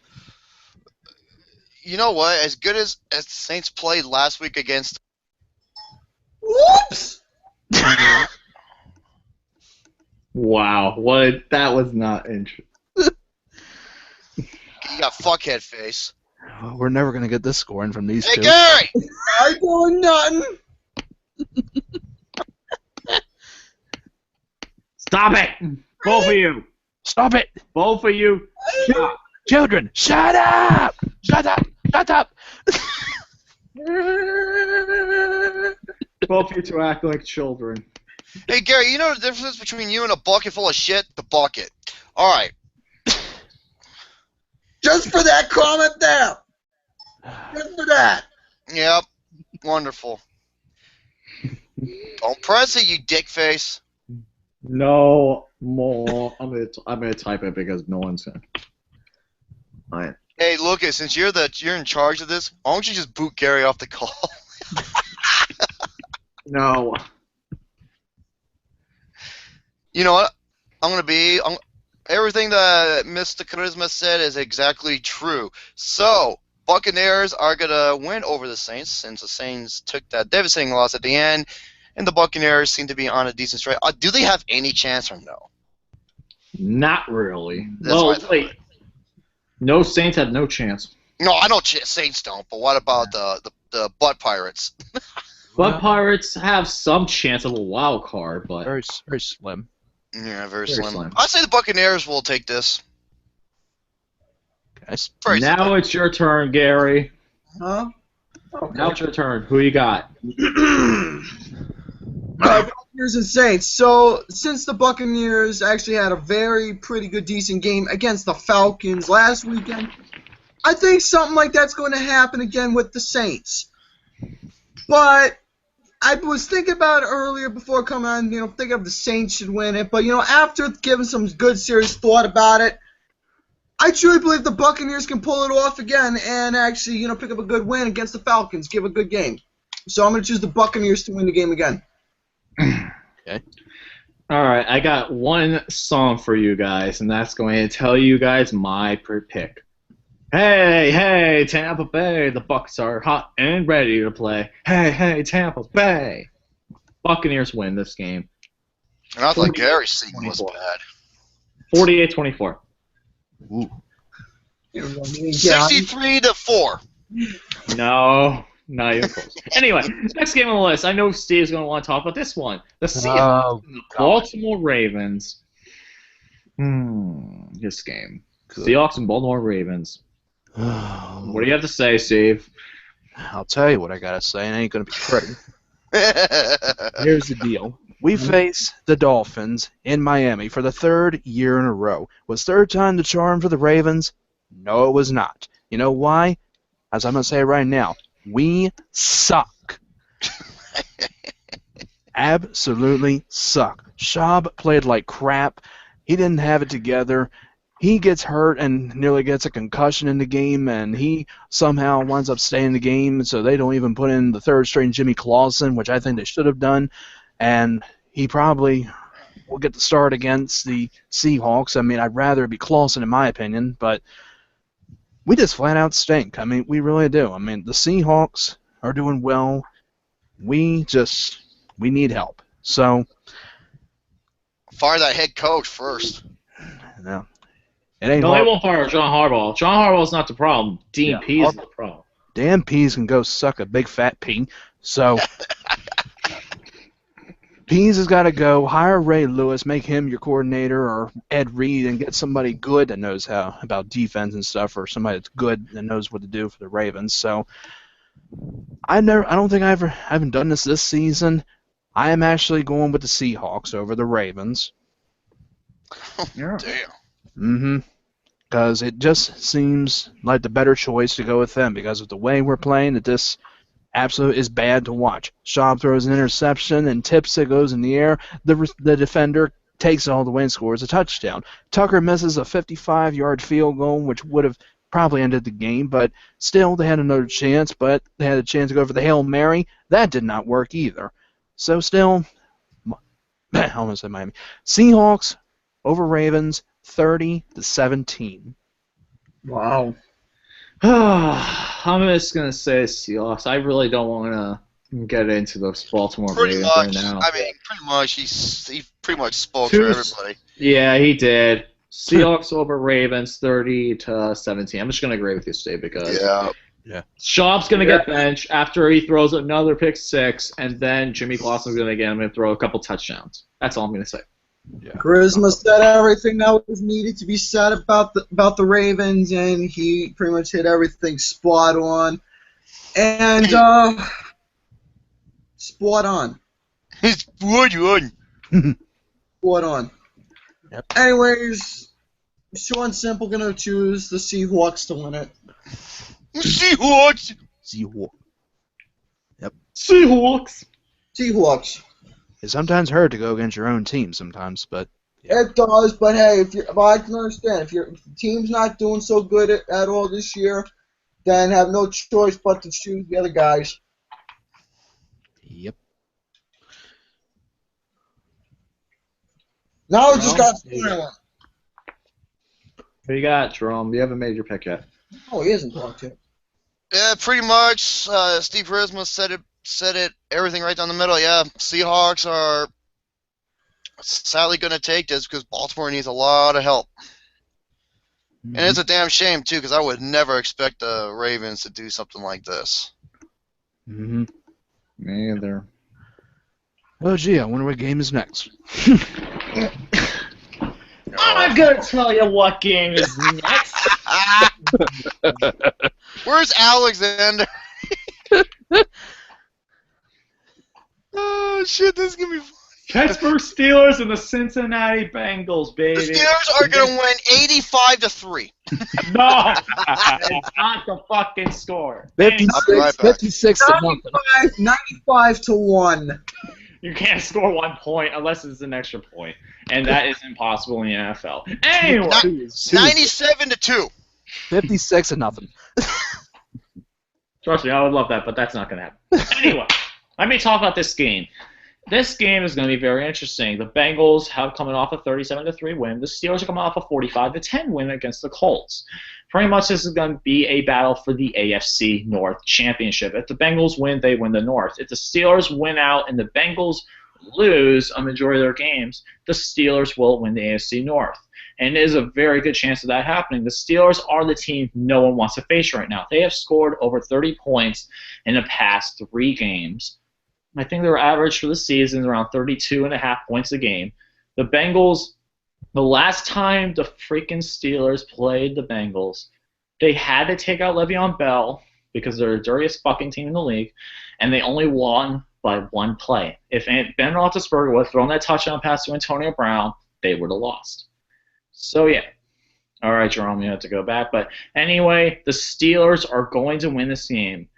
You know what? As good as the Saints played last week against. Whoops! Wow, that was not interesting. You got fuckhead face. We're never going to get this scoring from these Hey, two. Gary! I doing nothing. Stop it! Both of you! Stop it! Both of you! Stop. Children, shut up! Shut up! Shut up! Both of you two act like children. Hey, Gary, you know the difference between you and a bucket full of shit? The bucket. All right. Just for that comment there. Just for that. Yep. Wonderful. Don't press it, you dick face. No more. I'm gonna type it because no one's gonna. Alright. Hey, Lucas, since you're in charge of this, why don't you just boot Gary off the call? No. You know what? Everything that Mr. Charisma said is exactly true. So, Buccaneers are going to win over the Saints since the Saints took that devastating loss at the end, and the Buccaneers seem to be on a decent strike. Do they have any chance or no? Not really. That's Well, what I thought. wait. No, Saints have no chance. No, I know Saints don't, but what about the Butt Pirates? But Pirates have some chance of a wild card, but Very, very slim. Yeah, very Very slim. slim. I'd say the Buccaneers will take this. Guys. Very now slim. it's your turn, Gary. Huh? Now it's your turn. Who you got? Buccaneers and Saints. So, since the Buccaneers actually had a very pretty good, decent game against the Falcons last weekend, I think something like that's going to happen again with the Saints. But I was thinking about it earlier before coming on, thinking of the Saints should win it. But, after giving some good, serious thought about it, I truly believe the Buccaneers can pull it off again and actually, pick up a good win against the Falcons, give a good game. So I'm going to choose the Buccaneers to win the game again. Okay. All right, I got one song for you guys, and that's going to tell you guys my pick. Hey, hey, Tampa Bay, the Bucs are hot and ready to play. Hey, hey, Tampa Bay. Buccaneers win this game. And I thought Gary's singing was 24. bad. 48-24. Ooh. 63-4. No, not even close. Anyway, next game on the list. I know Steve's going to want to talk about this one. The Seahawks and the Baltimore Ravens. This game. Good. Seahawks and Baltimore Ravens. What do you have to say, Steve? I'll tell you what I gotta say. It ain't gonna be pretty. Here's the deal. We face the Dolphins in Miami for the third year in a row. Was third time the charm for the Ravens? No, it was not. You know why? As I'm gonna say right now, we suck. Absolutely suck. Schaub played like crap. He didn't have it together. He gets hurt and nearly gets a concussion in the game, and he somehow winds up staying in the game, so they don't even put in the third string Jimmy Clausen, which I think they should have done, and he probably will get the start against the Seahawks. I mean, I'd rather it be Clausen in my opinion, but we just flat out stink. I mean, we really do. I mean, the Seahawks are doing well. We need help. So, Fire that head coach first. no. It ain't No, they hard. won't fire John Harbaugh. John Harbaugh's not the problem. Dean Yeah, Pease is the problem. Damn peas can go suck a big fat pea. So Pease has got to go. Hire Ray Lewis, make him your coordinator, or Ed Reed, and get somebody good that knows how about defense and stuff, or somebody that's good that knows what to do for the Ravens. So I don't think I haven't done this season. I am actually going with the Seahawks over the Ravens. Damn. Mm-hmm. Because it just seems like the better choice to go with them because of the way we're playing. It just Absolute is bad to watch. Schaub throws an interception and tips it, goes in the air. The defender takes it all the way and scores a touchdown. Tucker misses a 55-yard field goal, which would have probably ended the game, but still they had another chance, but they had a chance to go for the Hail Mary. That did not work either. So still, I almost said Miami. Seahawks over Ravens 30-17. Wow. I'm just gonna say Seahawks. I really don't want to get into those Baltimore Pretty Ravens much. right now. I mean, pretty much. He pretty much spoke for everybody. Yeah, he did. Seahawks over Ravens 30-17. I'm just gonna agree with you, Steve, because Schaub's gonna get benched after he throws another pick six, and then Jimmy Clausen's gonna throw a couple touchdowns. That's all I'm gonna say. Yeah. Charisma said everything that was needed to be said about the Ravens, and he pretty much hit everything spot on. And spot on. It's good. Spot on. Yep. Anyways, short and simple, gonna choose the Seahawks to win it. Seahawks. Seahawks. Seahawks. Seahawks. It sometimes hurt to go against your own team sometimes, but It does, but hey, but I can understand if the team's not doing so good at all this year, then have no choice but to choose the other guys. yep. Now we just got silent. Who you got, Jerome? You haven't made your pick yet. Oh, he hasn't talked yet. Yeah, pretty much. Steve Charisma said it everything right down the middle. Yeah, Seahawks are sadly going to take this because Baltimore needs a lot of help. Mm-hmm. And it's a damn shame, too, because I would never expect the Ravens to do something like this. Mm-hmm. Me either. Oh, gee, I wonder what game is next. I'm gonna tell you what game is next. Where's Alexander? Oh, shit, this is going to be fun. Pittsburgh Steelers and the Cincinnati Bengals, baby. The Steelers are going to win 85-3. No, it's not the fucking score. 56, I'll be right back. 56 to 1. 95 to 1. You can't score 1 point unless it's an extra point, and that is impossible in the NFL. Anyway, 97-2. 56 to nothing. trust me, I would love that, but that's not going to happen. Anyway, let me talk about this game. This game is going to be very interesting. The Bengals have coming off a 37-3 win. The Steelers are coming off a 45-10 win against the Colts. Pretty much this is going to be a battle for the AFC North Championship. If the Bengals win, they win the North. If the Steelers win out and the Bengals lose a majority of their games, the Steelers will win the AFC North. And it is a very good chance of that happening. The Steelers are the team no one wants to face right now. They have scored over 30 points in the past 3 games. I think their average for the season is around 32.5 points a game. The Bengals, the last time the freaking Steelers played the Bengals, they had to take out Le'Veon Bell because they're the dirtiest fucking team in the league, and they only won by 1 play. If Ben Roethlisberger would have thrown that touchdown pass to Antonio Brown, they would have lost. So, yeah. All right, Jerome, you have to go back. But anyway, the Steelers are going to win this game.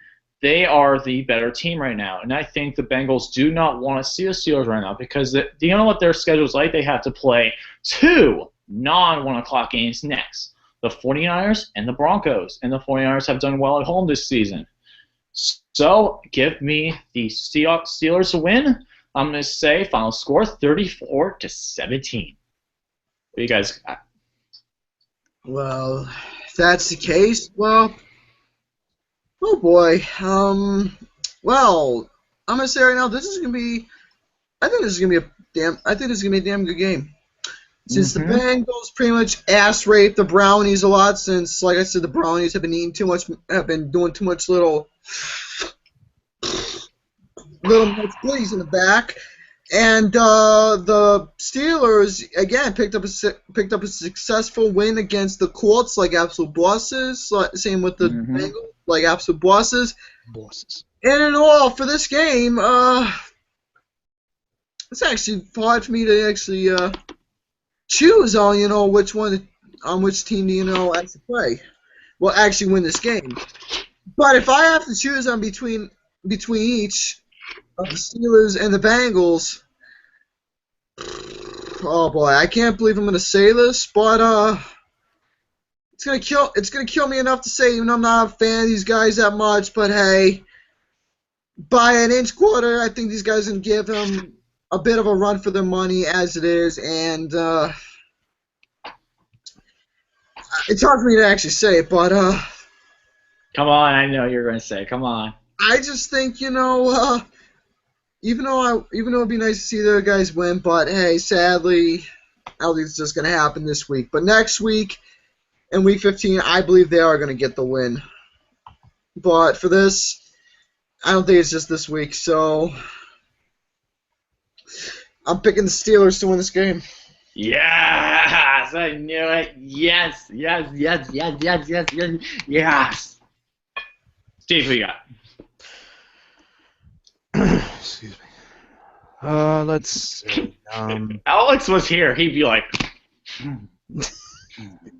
They are the better team right now, and I think the Bengals do not want to see the Steelers right now because do you know what their schedule is like? They have to play 2 non-1 o'clock games next, the 49ers and the Broncos, and the 49ers have done well at home this season. So give me the Steelers to win. I'm going to say final score 34-17. What do you guys got? Well, if that's the case, well, oh boy. Well, I'm gonna say right now, this is gonna be. I think this is gonna be a damn good game. Since the Bengals pretty much ass raped the Brownies a lot, since like I said, the Brownies have been doing too much little goodies in the back, and the Steelers again picked up a successful win against the Colts like absolute bosses. Same with the Bengals, like absolute bosses. And in all, for this game, it's actually hard for me to actually choose on which team to actually play. Well, actually win this game. But if I have to choose on between between each of the Steelers and the Bengals. Oh boy, I can't believe I'm gonna say this, but it's gonna kill me enough to say, even though I'm not a fan of these guys that much. But hey, by an inch quarter, I think these guys can give him a bit of a run for their money as it is, and it's hard for me to actually say it, but Come on, I know you're going to say. Come on. I just think, even though it'd be nice to see the other guys win, but hey, sadly, I don't think it's just gonna happen this week. But next week, in Week 15, I believe they are gonna get the win. But for this, I don't think it's just this week. So I'm picking the Steelers to win this game. Yes, I knew it. Yes. Steve, who you got? Excuse me. Let's see. Alex was here. He'd be like,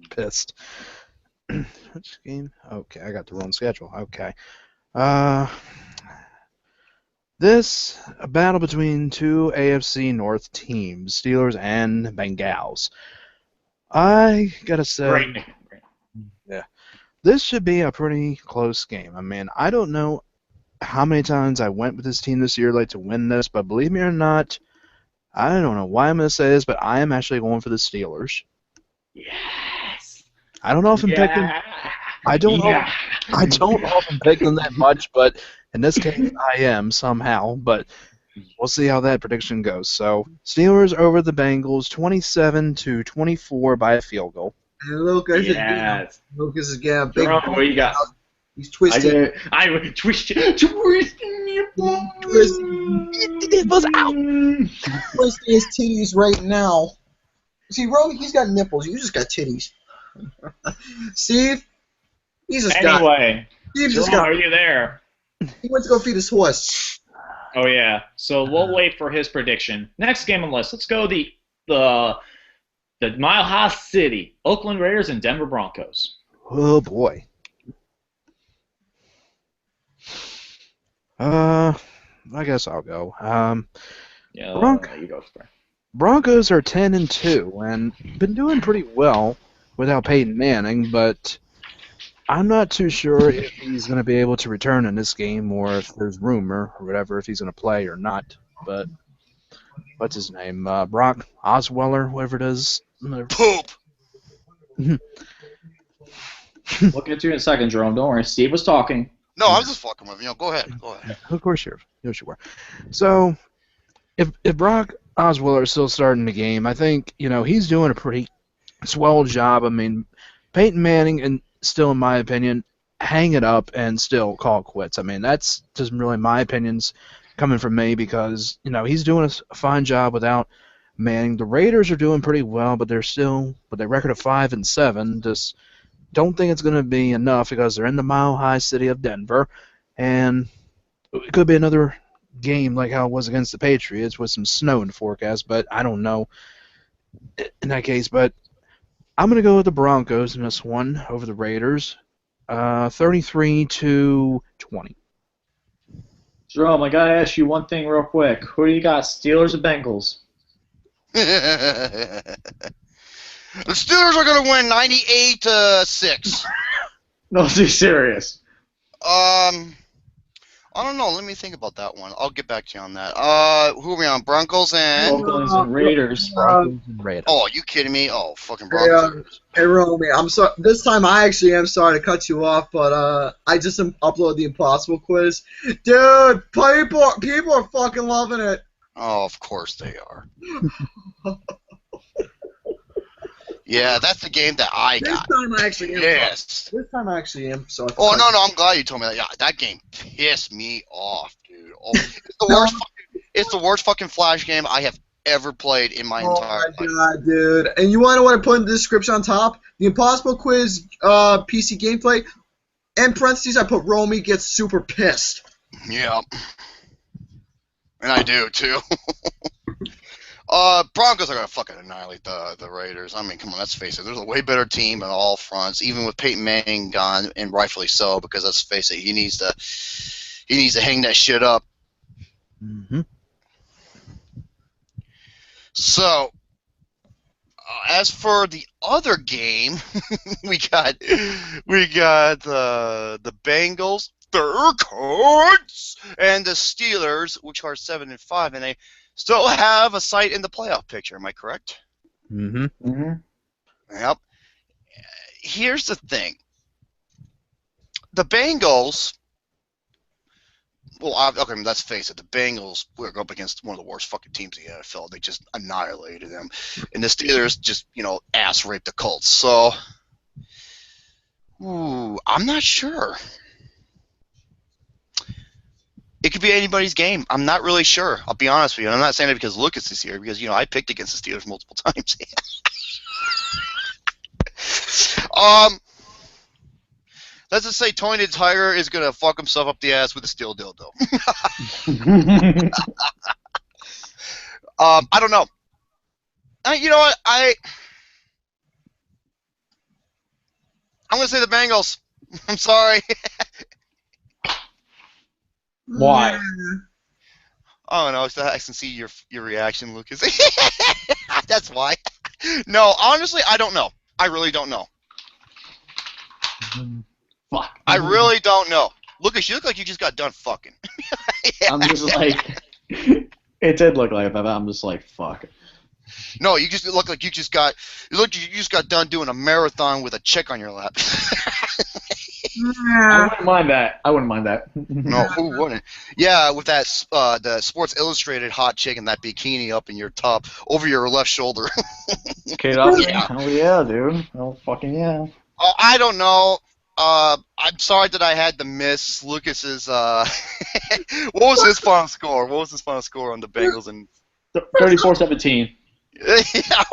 Pissed. Which game? Okay, I got the wrong schedule. Okay. A battle between two AFC North teams, Steelers and Bengals. I gotta say, great name. this should be a pretty close game. I mean, I don't know how many times I went with this team this year to win this, but believe me or not, I don't know why I'm going to say this, but I am actually going for the Steelers. Yes. I don't often pick them. I don't often pick them that much, but in this case I am somehow, but we'll see how that prediction goes. So, Steelers over the Bengals 27-24 by a field goal. And Lucas is getting a big. Jerome, what you got? He's twisting. I would twist your It was out. Twisting his titties right now. See, Romy, he's got nipples. You just got titties. Steve, he's just got. Anyway, Steve just Jerome, got. are you there? He went to go feed his horse. Oh yeah. So we'll wait for his prediction. Next game on the list. Let's go the Mile High City, Oakland Raiders and Denver Broncos. Oh boy. I guess I'll go. Yeah, you go first. Broncos are 10-2 and been doing pretty well without Peyton Manning, but I'm not too sure if he's going to be able to return in this game or if there's rumor or whatever if he's going to play or not. But what's his name? Brock Osweiler, whatever it is. Poop. We'll get to you in a second, Jerome. Don't worry. Steve was talking. No, I was just fucking with you. Go ahead. Of course you were. So, if Brock Osweiler is still starting the game, I think he's doing a pretty swell job. I mean, Peyton Manning, and still in my opinion, hang it up and still call quits. I mean, that's just really my opinions coming from me because he's doing a fine job without Manning. The Raiders are doing pretty well, but they're still with a record of 5-7. Just don't think it's going to be enough because they're in the Mile High City of Denver, and it could be another game like how it was against the Patriots with some snow in the forecast, but I don't know in that case. But I'm going to go with the Broncos in this one over the Raiders, 33-20. Jerome, I got to ask you one thing real quick. Who do you got, Steelers or Bengals? The Steelers are going to win 98-6. No, be serious. I don't know. Let me think about that one. I'll get back to you on that. Who are we on? Broncos and... Broncos and Raiders. Oh, are you kidding me? Oh, fucking Broncos. Hey, Romy, I'm sorry. This time I actually am sorry to cut you off, but I just uploaded the Impossible quiz. Dude, people are fucking loving it. Oh, of course they are. Yeah, that's the game that I got. This time I actually am. Yes. This time I actually am. So Oh, no, I'm glad you told me that. Yeah, that game pissed me off, dude. Oh, it's the worst fucking Flash game I have ever played in my entire life. Oh, my God, dude. And you want to know what I put in the description on top? The Impossible Quiz PC gameplay. In parentheses, I put Romy gets super pissed. Yeah. And I do, too. Broncos are going to fucking annihilate the Raiders. I mean, come on, let's face it. There's a way better team on all fronts, even with Peyton Manning gone, and rightfully so, because let's face it, he needs He needs to hang that shit up. Mm-hmm. So, as for the other game, we got the Bengals, their Colts, and the Steelers, which are 7-5, and they still have a sight in the playoff picture. Am I correct? Mm-hmm. Mm-hmm. Yep. Here's the thing. The Bengals. Well, okay, let's face it. The Bengals were up against one of the worst fucking teams in the NFL. They just annihilated them, and the Steelers just, ass raped the Colts. So, I'm not sure. It could be anybody's game. I'm not really sure. I'll be honest with you. And I'm not saying it because Lucas is here, because I picked against the Steelers multiple times. Let's just say Tony the Tiger is gonna fuck himself up the ass with a steel dildo. I don't know. You know what? I'm gonna say the Bengals. I'm sorry. Why? I don't know. So I can see your reaction, Lucas. That's why. No, honestly, I don't know. I really don't know. Fuck. I really don't know. Lucas, you look like you just got done fucking. Yeah. I'm just like, it did look like that. I'm just like, fuck. No, you just look like you just got done doing a marathon with a chick on your lap. I wouldn't mind that. No, who wouldn't? Yeah, with that the Sports Illustrated hot chick and that bikini up in your top over your left shoulder. Okay, that's Yeah. hell yeah, dude. Oh fucking yeah. I don't know. I'm sorry that I had to miss Lucas's. What was his final score? What was his final score on the Bengals and? 34-17. Yeah,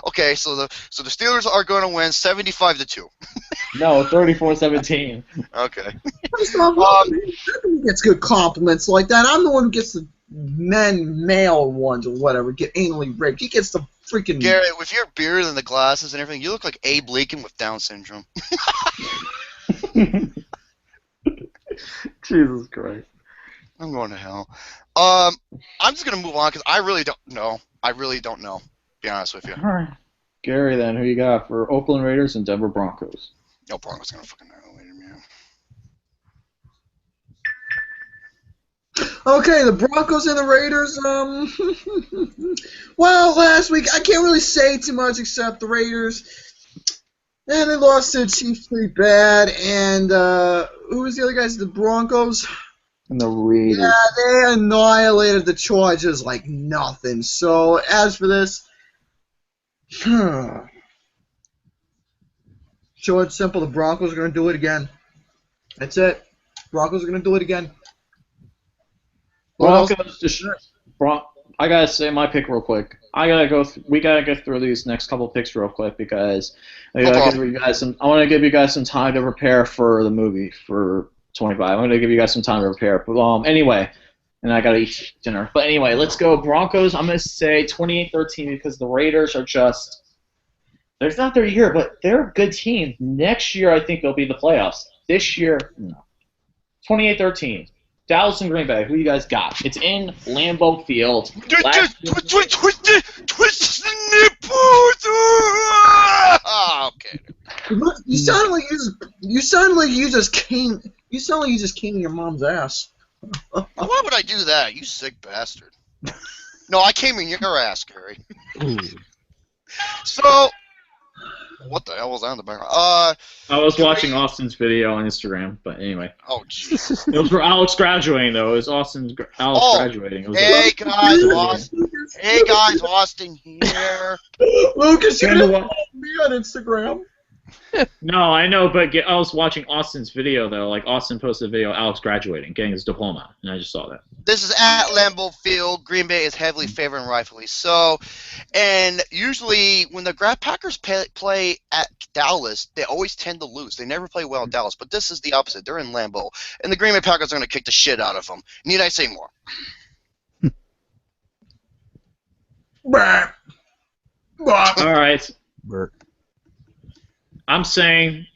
okay. So the Steelers are going to win 75-2. No, 34-17. Okay. First off, nobody gets good compliments like that. I'm the one who gets the male ones or whatever, get anally raped. He gets the freaking... Gary, with your beard and the glasses and everything, you look like Abe Lincoln with Down syndrome. Jesus Christ. I'm going to hell. I'm just going to move on because I really don't know. To be honest with you. All right. Gary, then, who you got for Oakland Raiders and Denver Broncos? No, Broncos going to fucking annihilate him, man. Okay, the Broncos and the Raiders, well, last week, I can't really say too much except the Raiders, and they lost to the Chiefs pretty bad, and, who was the other guys? The Broncos? And the Raiders. Yeah, they annihilated the Chargers like nothing, so, as for this, short and simple, the Broncos are going to do it again. That's it. Broncos are going to do it again. Broncos. I gotta say my pick real quick. We gotta go through these next couple of picks real quick because I want to give you guys some time to prepare for the movie for 25. I'm gonna give you guys some time to prepare. But anyway, and I gotta eat dinner. But anyway, let's go Broncos. I'm gonna say 28-13 because the Raiders are just. It's not their year, but they're a good team. Next year, I think they'll be in the playoffs. This year, no. 28-13. Dallas and Green Bay, who you guys got? It's in Lambeau Field. Twist the nipples! Okay. Look, you sound like you just came in your mom's ass. Why would I do that? You sick bastard. No, I came in your ass, Gary. So, what the hell was that in the background? I was watching Austin's video on Instagram, but anyway. Oh, jeez. It was for Alex graduating, though. It was Alex graduating. It was Hey guys, Austin here. Lucas, you didn't follow me on Instagram. No, I know, but I was watching Austin's video, though. Like, Austin posted a video of Alex graduating, getting his diploma, and I just saw that. This is at Lambeau Field. Green Bay is heavily favored and rightfully so. And usually when the Packers play at Dallas, they always tend to lose. They never play well at Dallas, but this is the opposite. They're in Lambeau, and the Green Bay Packers are going to kick the shit out of them. Need I say more? All right. Bert. I'm saying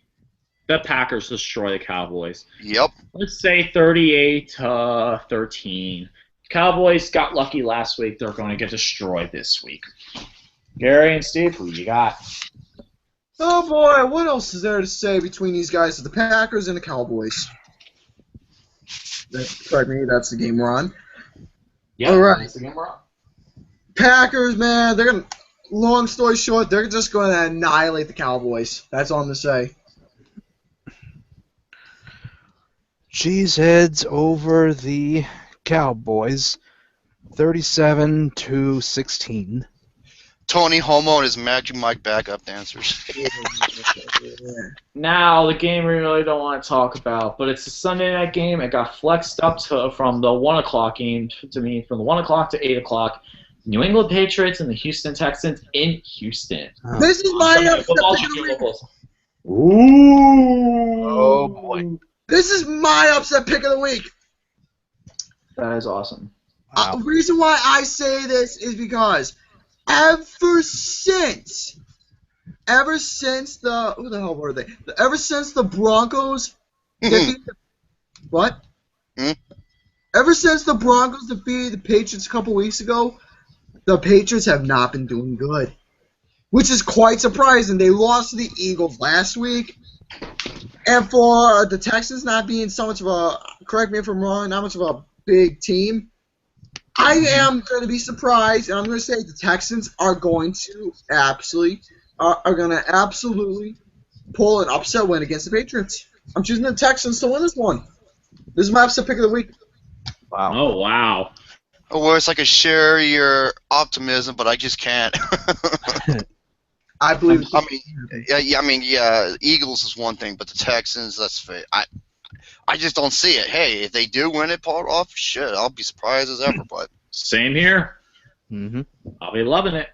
the Packers destroy the Cowboys. Yep. Let's say 38-13. Cowboys got lucky last week. They're going to get destroyed this week. Gary and Steve, who you got? Oh boy, what else is there to say between these guys? The Packers and the Cowboys. Correct me, that's the game we're on. Yeah, all right. that's the game we're on. Packers, man, they're gonna. Long story short, they're just going to annihilate the Cowboys. That's all I'm gonna say. Cheeseheads over the Cowboys, 37-16. Tony Homo and his Magic Mike backup dancers. Now, the game we really don't want to talk about, but it's a Sunday night game. It got flexed up from the 1 o'clock game from the 1 o'clock to 8 o'clock. New England Patriots and the Houston Texans in Houston. Oh. This is my upset pick of the week. Ooh. Oh, boy. This is my upset pick of the week. That is awesome. Wow. The reason why I say this is because ever since the who the hell were they? Ever since the Broncos defeated what? Ever since the Broncos defeated the Patriots a couple weeks ago, the Patriots have not been doing good, which is quite surprising. They lost to the Eagles last week, and for the Texans not being so much of a, correct me if I'm wrong, not much of a big team, I am going to be surprised, and I'm going to say the Texans are going to absolutely pull an upset win against the Patriots. I'm choosing the Texans to win this one. This is my upset pick of the week. Wow. Oh, wow. I wish I could share your optimism, but I just can't. I believe. Eagles is one thing, but the Texans, I just don't see it. Hey, if they do win it, pull it off, shit, I'll be surprised as ever. But Same here. Mm-hmm. I'll be loving it.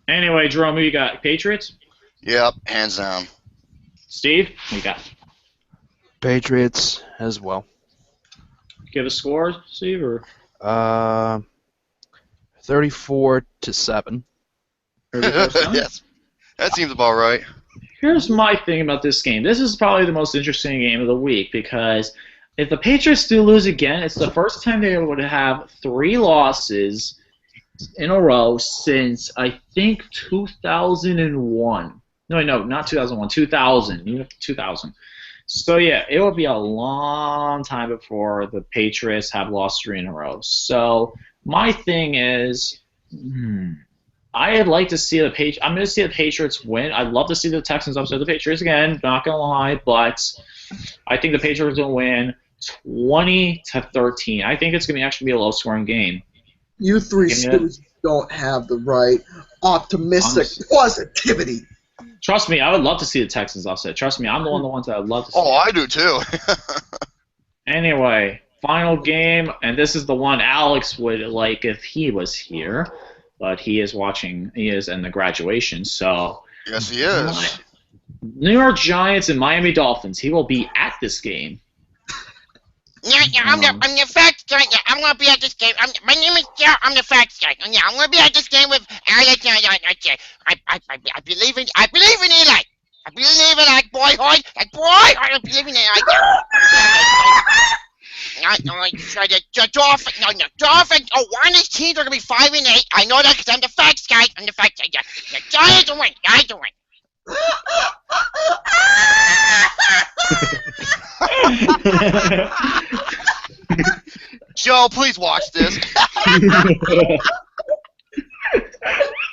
Anyway, Jerome, who you got? Patriots? yep, hands down. Steve, who you got? Patriots as well. Give a score, Steve, or 34-7. Yes, that seems about right. Here's my thing about this game. This is probably the most interesting game of the week because if the Patriots do lose again, it's the first time they would have 3 losses in a row since, I think, 2001. No, not 2001, 2000. 2000. So, yeah, it will be a long time before the Patriots have lost 3 in a row. So, my thing is, I'd like to see I'm going to see the Patriots win. I'd love to see the Texans upset the Patriots again. Not going to lie, but I think the Patriots will win 20-13. I think it's going to actually be a low-scoring game. You three students don't have the right optimistic positivity. Trust me, I would love to see the Texans upset. Trust me, I'm the ones that I'd love to see. Oh, I do too. Anyway, final game, and this is the one Alex would like if he was here, but he is in the graduation, so. Yes, he is. New York Giants and Miami Dolphins. He will be at this game. Yeah, I'm the facts guy. Yeah, I'm gonna be at this game. My name is Joe. I'm the facts guy. Yeah, I'm gonna be at this game with Alex. I believe in Eli. I believe in that boyhood. I believe in Eli. The Dolphins. Oh, one of these teams are gonna be 5-8. I know that because I'm the facts guy. I'm the facts guy. The Giants will win. Giants will win. Joe, please watch this.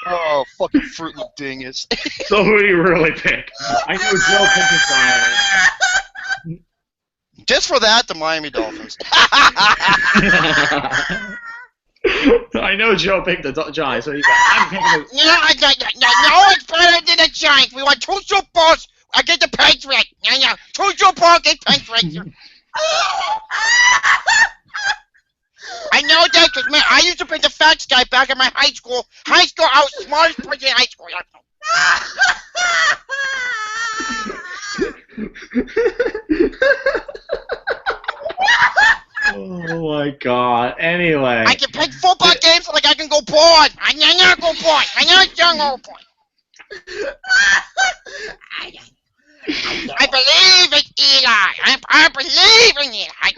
Oh, fucking Fruit Loop dingus. So who do you really pick? I know Joe picked his Just for that, the Miami Dolphins. I know Joe picked the Giants, so I'm picking the... No, it's better than the Giants. We won 2 Super Bowls against the Patriots. 2 Super Bowls against Patriots. I know that because, man, I used to be the facts guy back in my high school. I was the smartest person in high school. Oh my god. Anyway. I can pick football games like I can go board. I know go board. I know it's young old boy. I believe in Eli. I believe in Eli.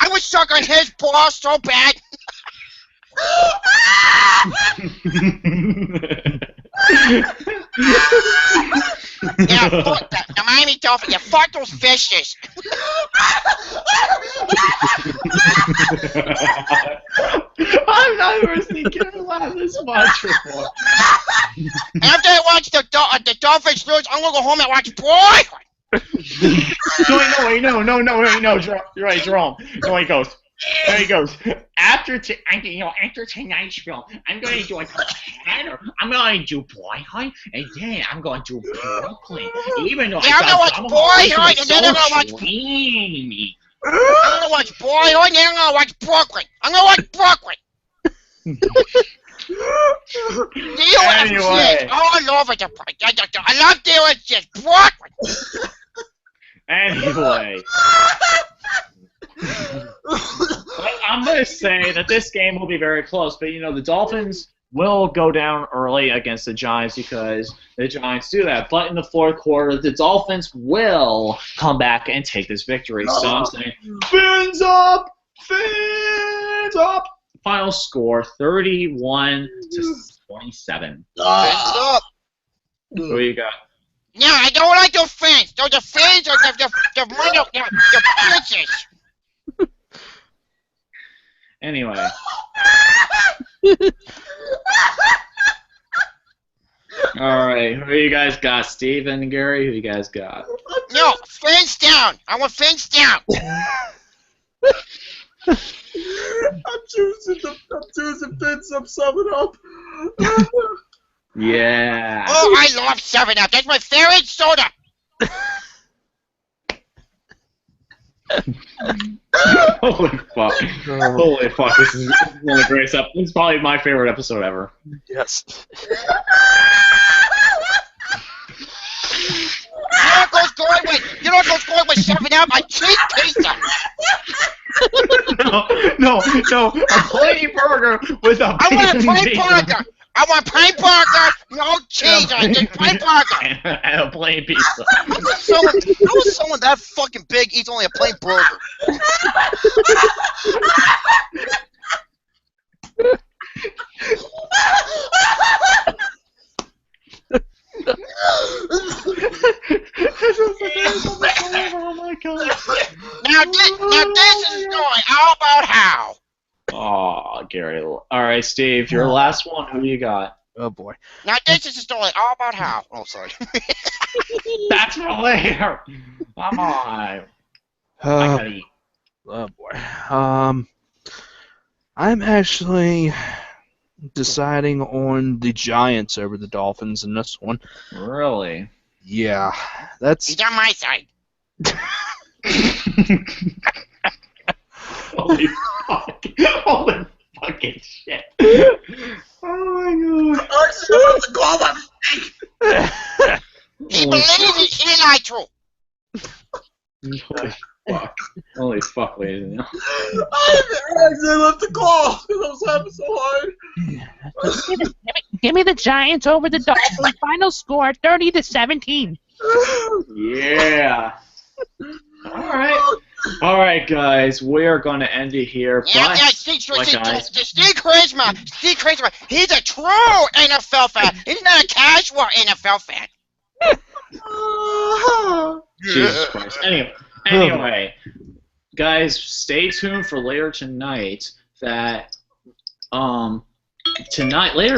I would suck on his balls so bad. Yeah, fuck that. The Miami Dolphins. Yeah, fuck those fishes. I've never seen Gary laugh this much before. After I watch the Dolphins lose, I'm gonna go home and watch Boyhood. No, you're right, Jerome. No, he goes. There he goes. After tonight's film, I'm going to do a header. I'm going to do Boyhood, and then I'm going to do Brooklyn. Even though I'm gonna watch Boyhood, and then I'm gonna watch. I'm gonna watch Boyhood, and then I'm gonna watch Brooklyn. I'm gonna watch Brooklyn. Anyway. All over the place. I love DLSG. Brooklyn. Anyway. I'm going to say that this game will be very close, but the Dolphins will go down early against the Giants because the Giants do that. But in the fourth quarter, the Dolphins will come back and take this victory. So I'm saying, fins up! Fins up! Final score, 31-27. Fins up. Who you got? No, I don't like those fans. Those the fans are the bitches. Anyway. Alright, who you guys got? Steve and Gary, who you guys got? No, fans down. I want fans down. I'm choosing Fins up, sum it up. Yeah. Oh, I love 7-Up. That's my favorite soda. Holy fuck. Holy fuck, this is one of the greatest episodes. This is probably my favorite episode ever. Yes. You know what goes going with 7-Up? A cheap pizza. No, a plain burger with a I want a plain pizza. burger. I want plain burger, no cheese on it, just plain burger. And a plain pizza. How would someone that fucking big eats only a plain burger? Oh my god. Now this is a story all about how. Oh, Gary. Alright, Steve, your last one. Who you got? Oh boy. Now this is a story all about how. Oh, sorry. That's for later. Come on. I gotta eat. Oh boy. I'm actually deciding on the Giants over the Dolphins in this one. Really? Yeah, that's. He's on my side. Holy fuck. Holy fucking shit. Oh my god. He believes in Eli too. Holy fuck. Holy fuck, ladies and gentlemen. I left the call because I was having so hard. Give me the Giants over the Dolphins. Final score 30-17. Yeah. Alright, guys. We're going to end it here. Yeah, but, Steve guys, Charisma, he's a true NFL fan. He's not a casual NFL fan. Jesus Christ. Anyway, guys, stay tuned for later tonight. Later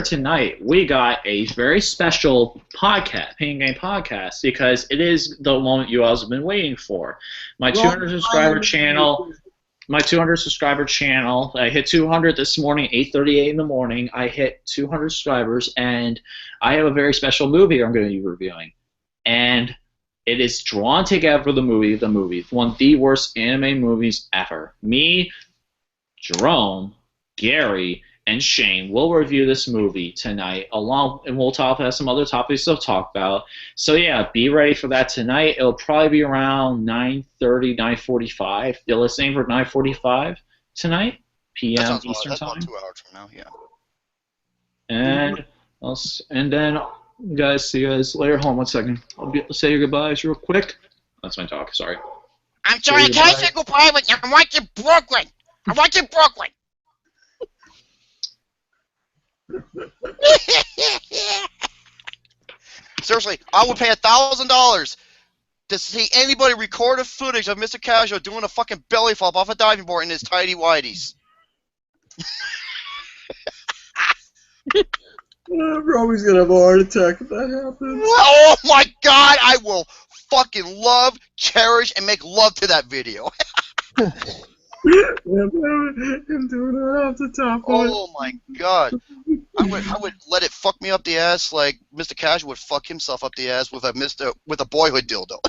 tonight, we got a very special podcast, Pain Game Podcast, because it is the moment you all have been waiting for. My 200 subscriber channel. I hit 200 this morning, 8:38 in the morning. I hit 200 subscribers, and I have a very special movie I'm going to be reviewing. And it is Drawn Together, the movie, one of the worst anime movies ever. Me, Jerome, Gary, and Shane will review this movie tonight, and we'll have some other topics to talk about. So yeah, be ready for that tonight. It'll probably be around 9:30, 9:45. You're listening for 9:45 tonight, p.m. Eastern that's time. about 2 hours from now, yeah. And then Guys, see you guys later. Hold on 1 second. I'll say your goodbyes real quick. That's my talk. Sorry. I'm sorry, I can't say goodbye with you. I'm watching Brooklyn. I'm watching Brooklyn. Seriously, I would pay $1,000 to see anybody record a footage of Mr. Casual doing a fucking belly flop off a diving board in his tidy whities. Roby's gonna have a heart attack if that happens. Oh my god, I will fucking love, cherish, and make love to that video. Him doing it off the top. Oh my god. I would let it fuck me up the ass like Mr. Casual would fuck himself up the ass with a boyhood dildo.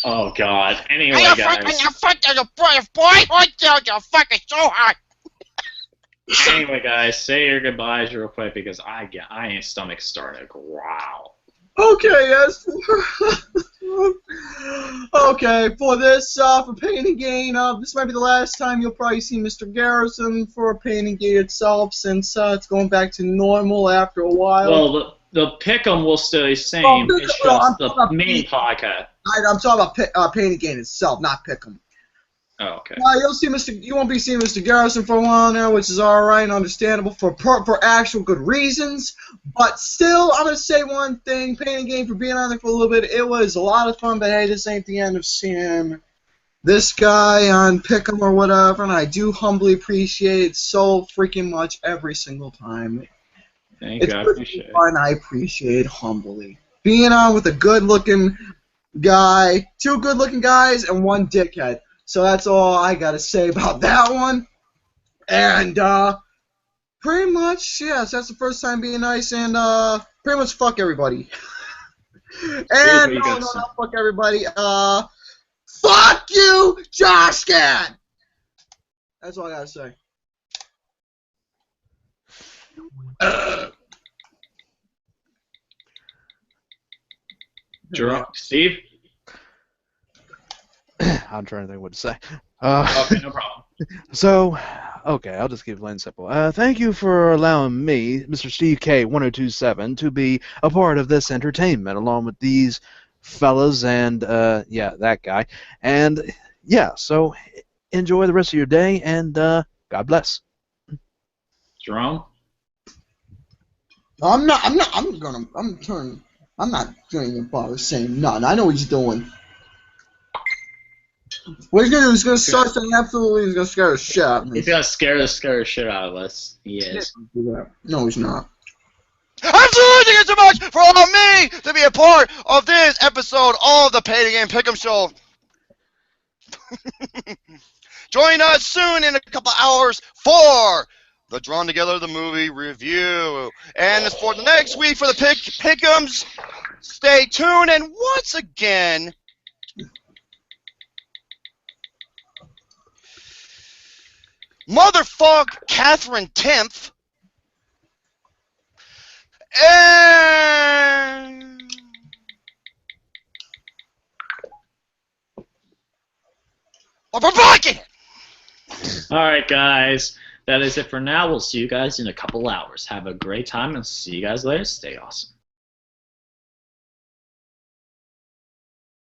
Oh god. Anyway, I'm guys. fucking a boyhood dildo. Fucking so hot. Anyway, guys, say your goodbyes real quick because I ain't stomach starting to growl. Okay, yes. Okay, for this, for Pain and Gain, this might be the last time you'll probably see Mr. Garrison for Pain and Gain itself, since it's going back to normal after a while. Well, the pick'em will stay the same. It's just the main podcast. I'm talking about Pain and Gain itself, not Pick'em. Oh, okay. You won't be seeing Mr. Garrison for a while now, which is all right and understandable for actual good reasons. But still, I'm gonna say one thing: Pain and Gain for being on there for a little bit. It was a lot of fun, but hey, this ain't the end of seeing this guy on Pick'em or whatever, and I do humbly appreciate it so freaking much every single time. Thank you, I appreciate it. Fun, I appreciate it humbly. Being on with a good-looking guy, 2 good-looking guys, and 1 dickhead. So that's all I gotta say about that one. And pretty much, yes, that's the first time being nice, and pretty much fuck everybody. And no, fuck everybody. Fuck you, Josh Gad. That's all I gotta say. Steve? I'm trying to think what to say. Okay, no problem. So, okay, I'll just keep it plain and simple. Thank you for allowing me, Mr. Steve K. 1027, to be a part of this entertainment, along with these fellas and, yeah, that guy. And, yeah, so enjoy the rest of your day, and God bless. Jerome? I'm not gonna bother saying none. I know what he's doing. What he's gonna do is gonna start saying absolutely, he's gonna scare the shit out of me. He's gonna scare the shit out of us. He is. No, he's not. Absolutely, thank you so much for allowing me to be a part of this episode of the Pain and Gain Pick'em Show. Join us soon in a couple hours for the Drawn Together the Movie Review. And as for the next week for the Pick'ems, stay tuned. And once again, motherfuck Catherine Tenth. And Alright, guys. That is it for now. We'll see you guys in a couple hours. Have a great time and see you guys later. Stay awesome.